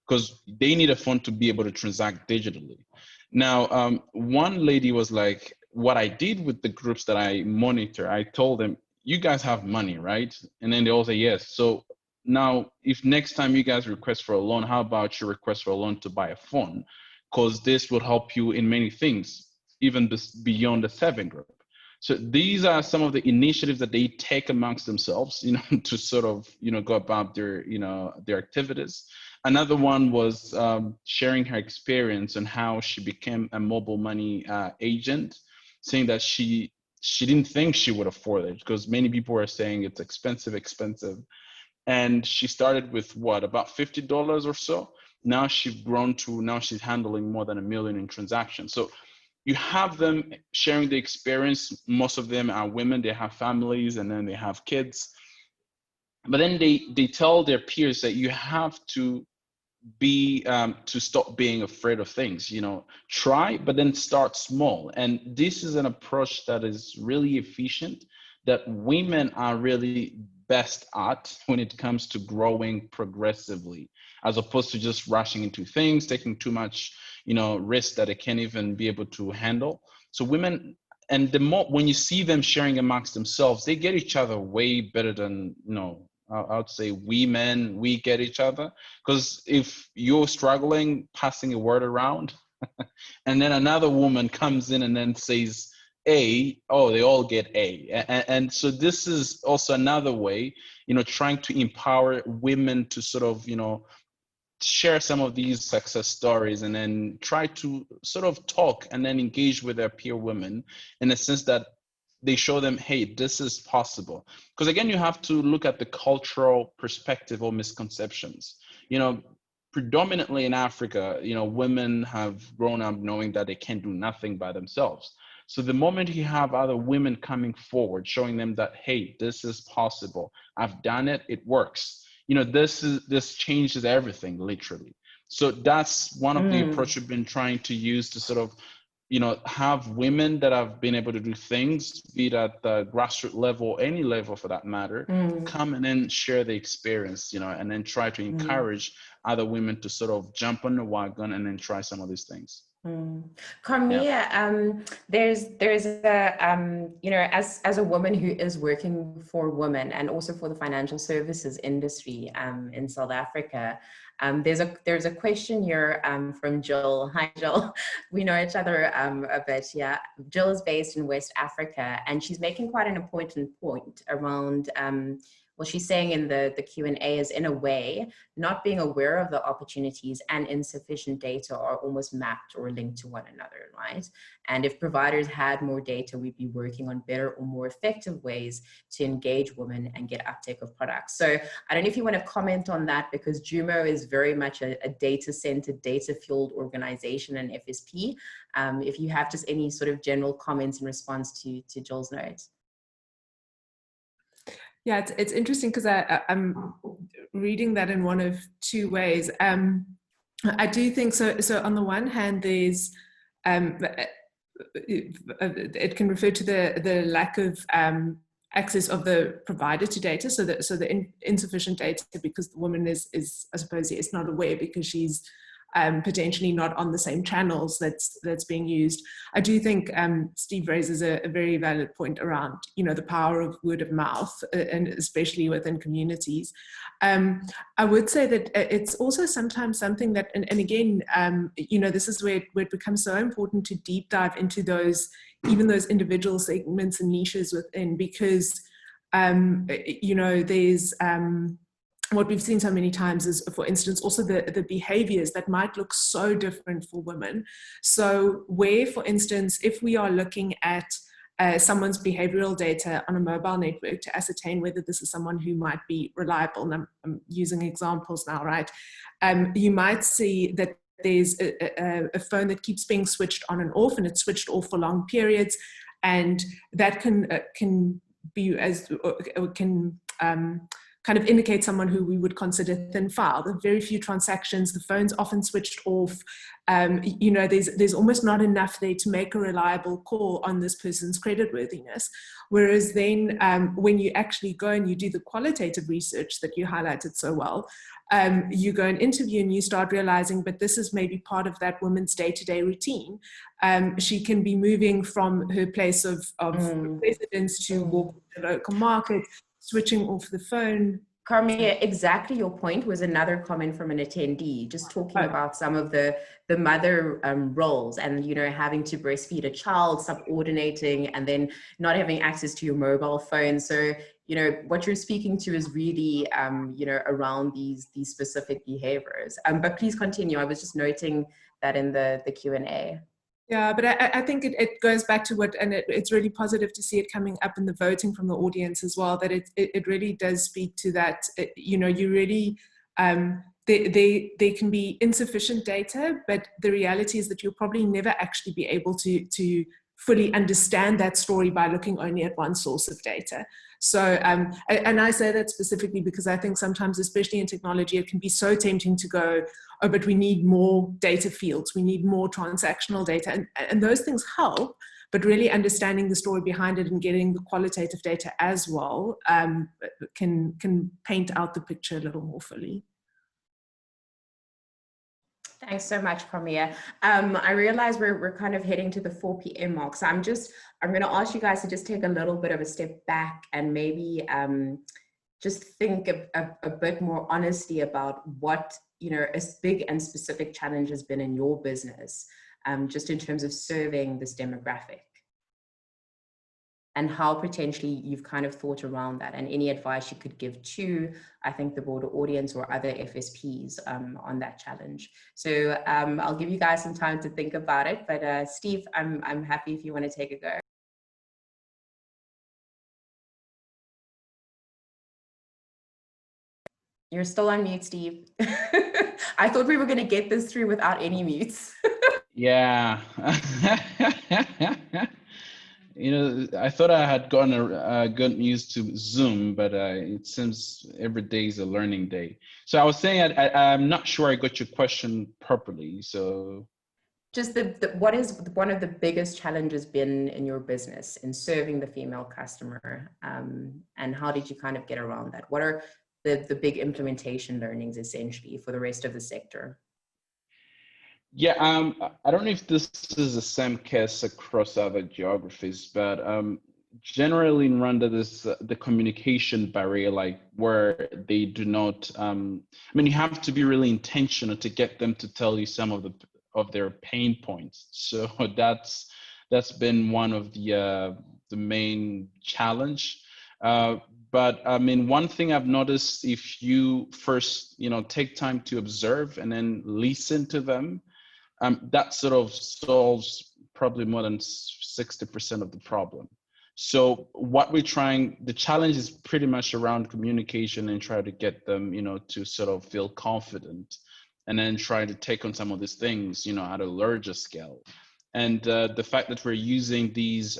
because they need a phone to be able to transact digitally. Now, one lady was like, what I did with the groups that I monitor, I told them, you guys have money, right? And then they all say yes. So now, if next time you guys request for a loan, how about you request for a loan to buy a phone? Because this will help you in many things, even beyond the saving group. So these are some of the initiatives that they take amongst themselves, to sort of, go about their, their activities. Another one was sharing her experience on how she became a mobile money agent, saying that she didn't think she would afford it because many people were saying it's expensive. And she started with about $50 or so. Now she's grown to, now she's handling more than $1 million in transactions. So you have them sharing the experience. Most of them are women, they have families, and then they have kids. But then they tell their peers that you have to to stop being afraid of things. Try, but then start small. And this is an approach that is really efficient, that women are really best at when it comes to growing progressively, as opposed to just rushing into things, taking too much risk that they can't even be able to handle. So women, and the more when you see them sharing amongst themselves, they get each other way better than I would say we get each other. Because if you're struggling passing a word around and then another woman comes in and then says A, oh, they all get A. And so this is also another way, trying to empower women to sort of, share some of these success stories, and then try to sort of talk and then engage with their peer women in a sense that they show them, hey, this is possible. Because again, you have to look at the cultural perspective or misconceptions. Predominantly in Africa, women have grown up knowing that they can't do nothing by themselves. So the moment you have other women coming forward, showing them that, hey, this is possible, I've done it, it works. This changes everything, literally. So that's one of the approach we've been trying to use to sort of, have women that have been able to do things, be it at the grassroots level, any level for that matter, come and then share the experience, and then try to encourage other women to sort of jump on the wagon and then try some of these things. Carmia, there's a as a woman who is working for women and also for the financial services industry in South Africa, there's a question here from Jill. Hi, Jill. We know each other a bit. Yeah, Jill is based in West Africa, and she's making quite an important point around. Well, she's saying in the Q&A is, in a way, not being aware of the opportunities and insufficient data are almost mapped or linked to one another, right? And if providers had more data, we'd be working on better or more effective ways to engage women and get uptake of products. So I don't know if you want to comment on that, because Jumo is very much a data-centered, data-fueled organization and FSP. If you have just any sort of general comments in response to Jill's notes. Yeah, it's interesting because I'm reading that in one of two ways. I do think so. So on the one hand, there's it can refer to the lack of access of the provider to data. So the insufficient data because the woman is I suppose is not aware because she's potentially not on the same channels that's being used. I do think Steve raises a very valid point around the power of word of mouth, and especially within communities. I would say that it's also sometimes something that, and again, this is where it becomes so important to deep dive into those individual segments and niches within, because there's what we've seen so many times is, for instance, also the behaviors that might look so different for women. So where, for instance, if we are looking at someone's behavioral data on a mobile network to ascertain whether this is someone who might be reliable, and I'm using examples now, right? You might see that there's a phone that keeps being switched on and off, and it's switched off for long periods, and that can be kind of indicate someone who we would consider thin file. There are very few transactions, the phone's often switched off. There's almost not enough there to make a reliable call on this person's creditworthiness. Whereas then when you actually go and you do the qualitative research that you highlighted so well, you go and interview and you start realizing, but this is maybe part of that woman's day-to-day routine. She can be moving from her place of residence to walk to the local market, switching off the phone. Carmia, exactly your point was another comment from an attendee, just talking about some of the mother roles and, having to breastfeed a child, subordinating, and then not having access to your mobile phone. So, what you're speaking to is really, around these specific behaviors. But please continue. I was just noting that in the Q&A. Yeah, but I think it goes back to it's really positive to see it coming up in the voting from the audience as well, that it really does speak to that, you really, there can be insufficient data, but the reality is that you'll probably never actually be able to fully understand that story by looking only at one source of data. So, and I say that specifically because I think sometimes, especially in technology, it can be so tempting to go, oh, but we need more data fields, we need more transactional data, and those things help, but really understanding the story behind it and getting the qualitative data as well can paint out the picture a little more fully. Thanks so much, Cormier. I realize we're kind of heading to the 4 p.m. mark, so I'm going to ask you guys to just take a little bit of a step back and maybe just think a bit more honestly about what, you know, a big and specific challenge has been in your business, just in terms of serving this demographic, and how potentially you've kind of thought around that, and any advice you could give to, I think, the broader audience or other FSPs on that challenge. So I'll give you guys some time to think about it, but Steve, I'm happy if you want to take a go. You're still on mute, Steve. I thought we were going to get this through without any mutes. Yeah. You know, I thought I had gotten used to Zoom, but it seems every day is a learning day. So I was saying I'm not sure I got your question properly. So just what is one of the biggest challenges been in your business in serving the female customer, and how did you kind of get around that? What are the big implementation learnings essentially for the rest of the sector? Yeah, I don't know if this is the same case across other geographies, but generally in Rwanda, there's the communication barrier, like where they do not. I mean, you have to be really intentional to get them to tell you some of their pain points. So that's been one of the main challenge. But I mean, one thing I've noticed, if you first, you know, take time to observe and then listen to them, that sort of solves probably more than 60% of the problem. So what we're trying, the challenge is pretty much around communication and try to get them, you know, to sort of feel confident, and then try to take on some of these things, you know, at a larger scale. And the fact that we're using these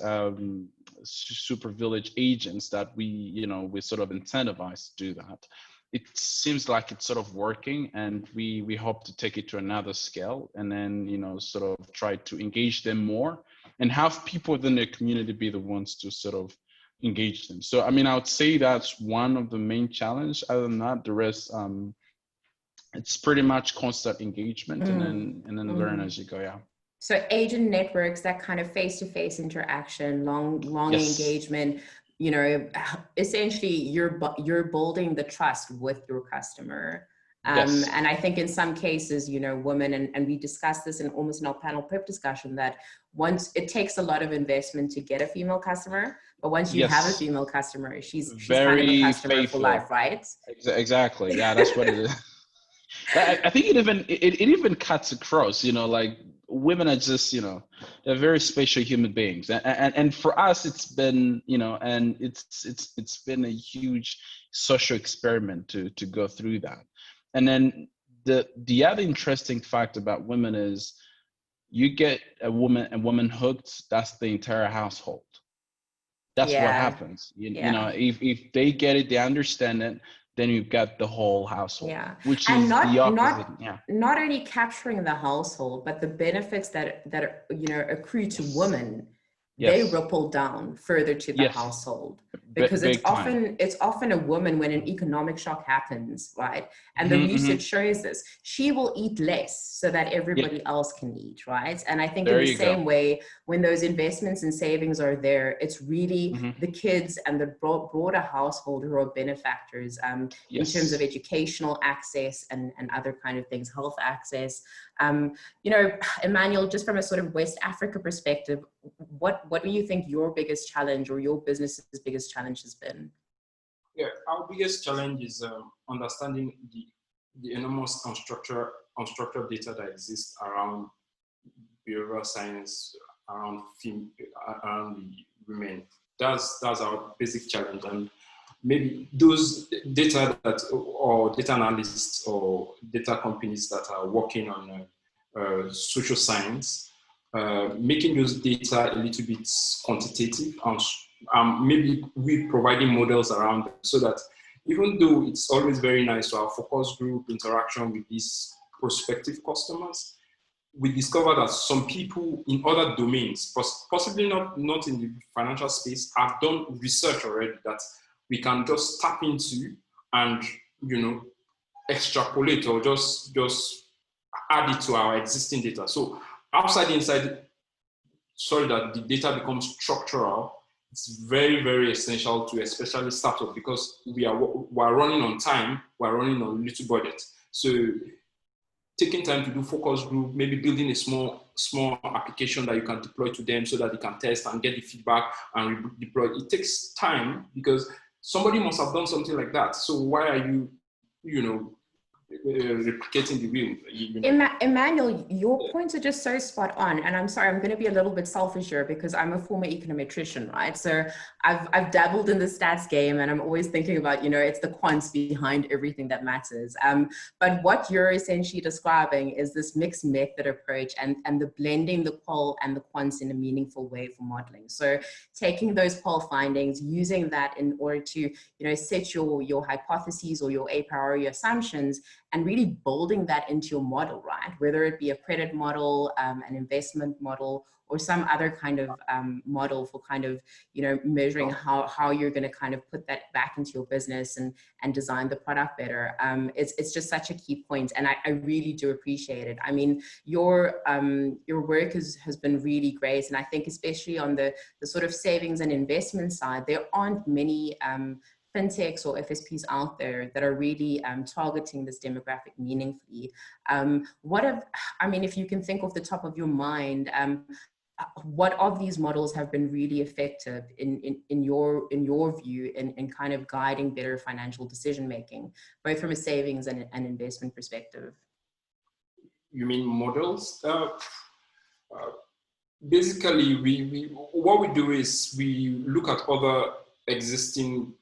super village agents that we sort of incentivize to do that, it seems like it's sort of working, and we hope to take it to another scale, and then, you know, sort of try to engage them more and have people within their community be the ones to sort of engage them. So I mean, I would say that's one of the main challenge. Other than that, the rest, it's pretty much constant engagement, and then learn as you go. Yeah. So agent networks, that kind of face-to-face interaction, long Yes. engagement, you know, essentially you're building the trust with your customer. Yes. And I think in some cases, you know, women, and we discussed this in almost in our panel prep discussion, that once it takes a lot of investment to get a female customer, but once you have a female customer, she's kind of a customer faithful for life, right? Exactly. Yeah, that's what it is. I think it even cuts across, you know, like women are just, you know, they're very special human beings, and for us it's been, you know, and it's been a huge social experiment to go through that. And then the other interesting fact about women is, you get a woman hooked, that's the entire household. That's what happens. You know, if they get it, they understand it, then you've got the whole household, which is the opposite. Not only capturing the household, but the benefits that you know, accrue to women, they ripple down further to the household, because it's often a woman, when an economic shock happens, right? And the research shows this, she will eat less so that everybody else can eat, right? And I think in the same way, when those investments and savings are there, it's really the kids and the broader household who are benefactors in terms of educational access and other kind of things, health access. You know, Emmanuel, just from a sort of West Africa perspective, what do you think your biggest challenge or your business's biggest challenge has been? Yeah, our biggest challenge is understanding the enormous unstructured data that exists around behavioral science, around the women. That's our basic challenge. And maybe those data or data analysts or data companies that are working on social science making those data a little bit quantitative, and maybe we providing models around them, so that even though it's always very nice to have focus group interaction with these prospective customers, we discover that some people in other domains, possibly not in the financial space, have done research already that we can just tap into and, you know, extrapolate or just add it to our existing data. So outside, inside, sorry, that the data becomes structural. It's very, very essential to especially startup, because we're running on time, we're running on little budget. So taking time to do focus group, maybe building a small application that you can deploy to them so that they can test and get the feedback and deploy. It takes time because somebody must have done something like that. So why are you, you know, replicating the wheel? You know? Emmanuel, your points are just so spot on. And I'm sorry, I'm going to be a little bit selfish here because I'm a former econometrician, right? So I've dabbled in the stats game, and I'm always thinking about, you know, it's the quants behind everything that matters. But what you're essentially describing is this mixed method approach and the blending the qual and the quants in a meaningful way for modeling. So taking those qual findings, using that in order to, you know, set your hypotheses or your a priori assumptions, and really building that into your model, right? Whether it be a credit model, an investment model, or some other kind of model for kind of, you know, measuring how you're going to kind of put that back into your business and design the product better. It's just such a key point, and I really do appreciate it. I mean, your work has been really great, and I think especially on the sort of savings and investment side, there aren't many fintechs or FSPs out there that are really targeting this demographic meaningfully. If you can think off the top of your mind, what of these models have been really effective in your view in kind of guiding better financial decision making, both from a savings and investment perspective? You mean models? Basically, what we do is we look at other existing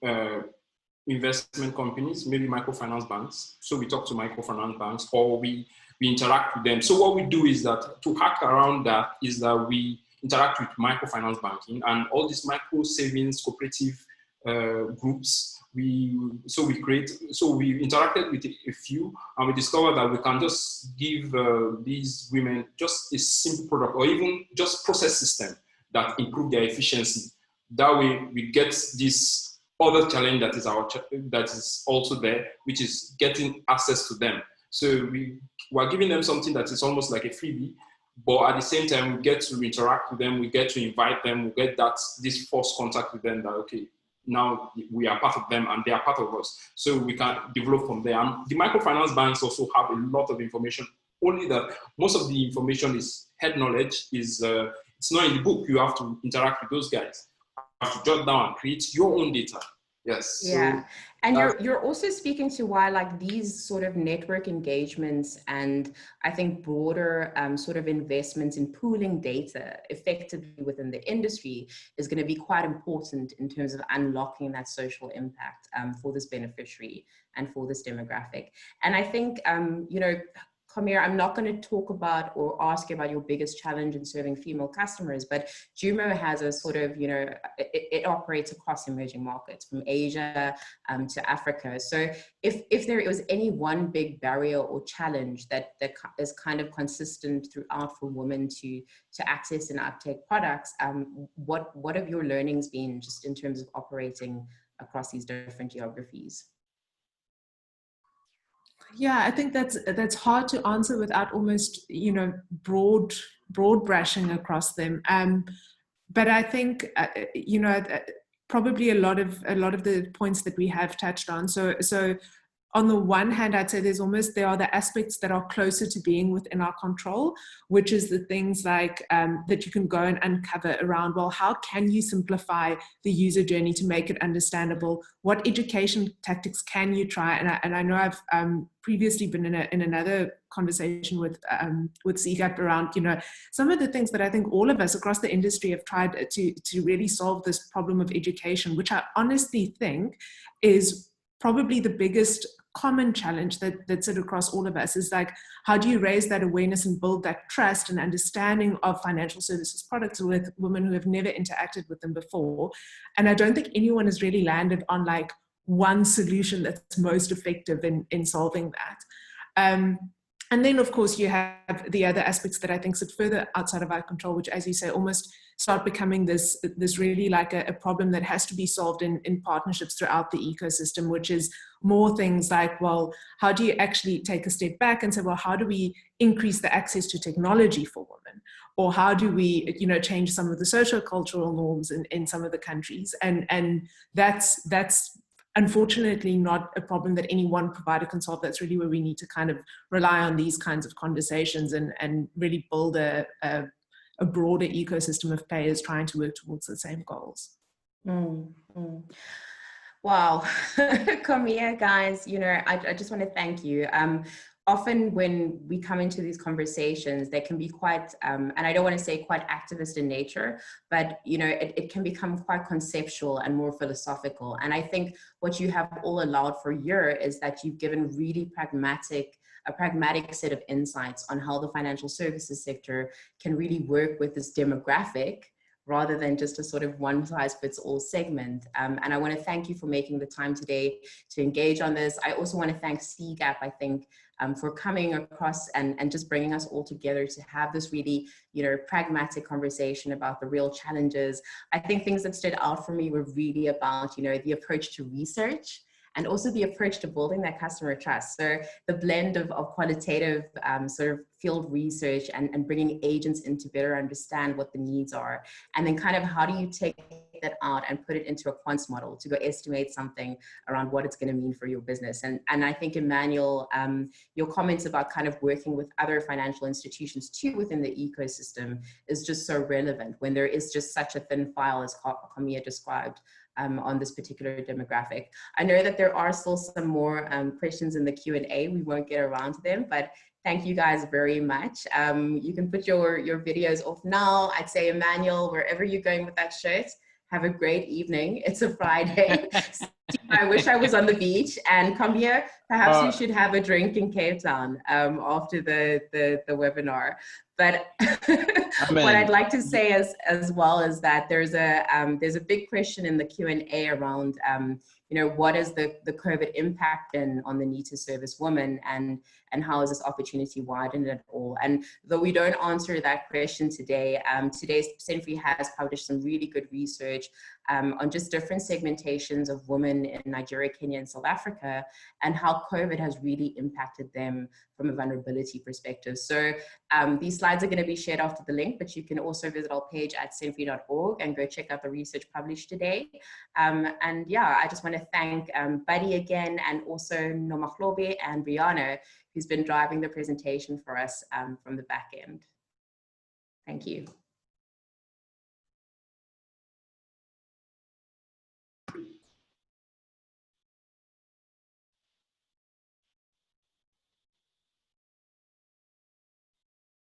investment companies, maybe microfinance banks. So we talk to microfinance banks, or we interact with them. So what we do is that to hack around that is that we interact with microfinance banking and all these micro savings cooperative groups. We interacted with a few, and we discovered that we can just give these women just a simple product, or even just process system that improve their efficiency. That way, we get this other challenge that is also there, which is getting access to them. So we're giving them something that is almost like a freebie, but at the same time, we get to interact with them, we get to invite them, we get this first contact with them that, okay, now we are part of them and they are part of us. So we can develop from there. And the microfinance banks also have a lot of information, only that most of the information is head knowledge, it's not in the book. You have to interact with those guys. You have to jot down and create your own data. Yes. Yeah. So, and you're also speaking to why like these sort of network engagements and I think broader sort of investments in pooling data effectively within the industry is going to be quite important in terms of unlocking that social impact for this beneficiary and for this demographic. And I think, Kamir, I'm not going to talk about or ask you about your biggest challenge in serving female customers, but Jumo has a sort of, it operates across emerging markets from Asia to Africa. So if there was any one big barrier or challenge that is kind of consistent throughout for women to access and uptake products, what have your learnings been just in terms of operating across these different geographies? Yeah, I think that's hard to answer without almost, broad brushing across them. But I think, probably a lot of the points that we have touched on. So on the one hand, I'd say there are the aspects that are closer to being within our control, which is the things like that you can go and uncover around, well, how can you simplify the user journey to make it understandable? What education tactics can you try? And I know I've previously been in another conversation with CGAP around, some of the things that I think all of us across the industry have tried to really solve this problem of education, which I honestly think is probably the biggest common challenge that's across all of us is like, how do you raise that awareness and build that trust and understanding of financial services products with women who have never interacted with them before? And I don't think anyone has really landed on like one solution that's most effective in solving that. And then, of course, you have the other aspects that I think sit further outside of our control, which, as you say, almost start becoming this really like a problem that has to be solved in partnerships throughout the ecosystem, which is more things like, well, how do you actually take a step back and say, well, how do we increase the access to technology for women? Or how do we, change some of the social cultural norms in some of the countries? And that's unfortunately not a problem that any one provider can solve. That's really where we need to kind of rely on these kinds of conversations and really build a broader ecosystem of players trying to work towards the same goals. Wow. Kamia, guys, I just want to thank you. Often when we come into these conversations, they can be quite, and I don't want to say quite activist in nature, but it can become quite conceptual and more philosophical. And I think what you have all allowed for here is that you've given really a pragmatic set of insights on how the financial services sector can really work with this demographic rather than just a sort of one-size-fits-all segment. And I want to thank you for making the time today to engage on this. I also want to thank CGAP, I think, for coming across and just bringing us all together to have this really, pragmatic conversation about the real challenges. I think things that stood out for me were really about, the approach to research and also the approach to building that customer trust. So the blend of qualitative sort of field research and bringing agents in to better understand what the needs are. And then kind of how do you take that out and put it into a quants model to go estimate something around what it's going to mean for your business. And I think, Emmanuel, your comments about kind of working with other financial institutions too within the ecosystem is just so relevant when there is just such a thin file as Kamia described on this particular demographic. I know that there are still some more questions in the Q&A. We won't get around to them, but thank you guys very much. You can put your videos off now. I'd say, Emmanuel, wherever you're going with that shirt, have a great evening. It's a Friday. I wish I was on the beach. And come here, perhaps we should have a drink in Cape Town after the webinar. But what I'd like to say as well is that there's a big question in the Q&A around what is the COVID impact been on the need to service women, and how is this opportunity widened at all? And though we don't answer that question today, today's Senfree has published some really good research on just different segmentations of women in Nigeria, Kenya, and South Africa, and how COVID has really impacted them from a vulnerability perspective. So these slides are going to be shared after the link, but you can also visit our page at senfree.org and go check out the research published today. And yeah, I just want to thank Buddy again, and also Nomahlobe and Brianna, who's been driving the presentation for us from the back end. Thank you.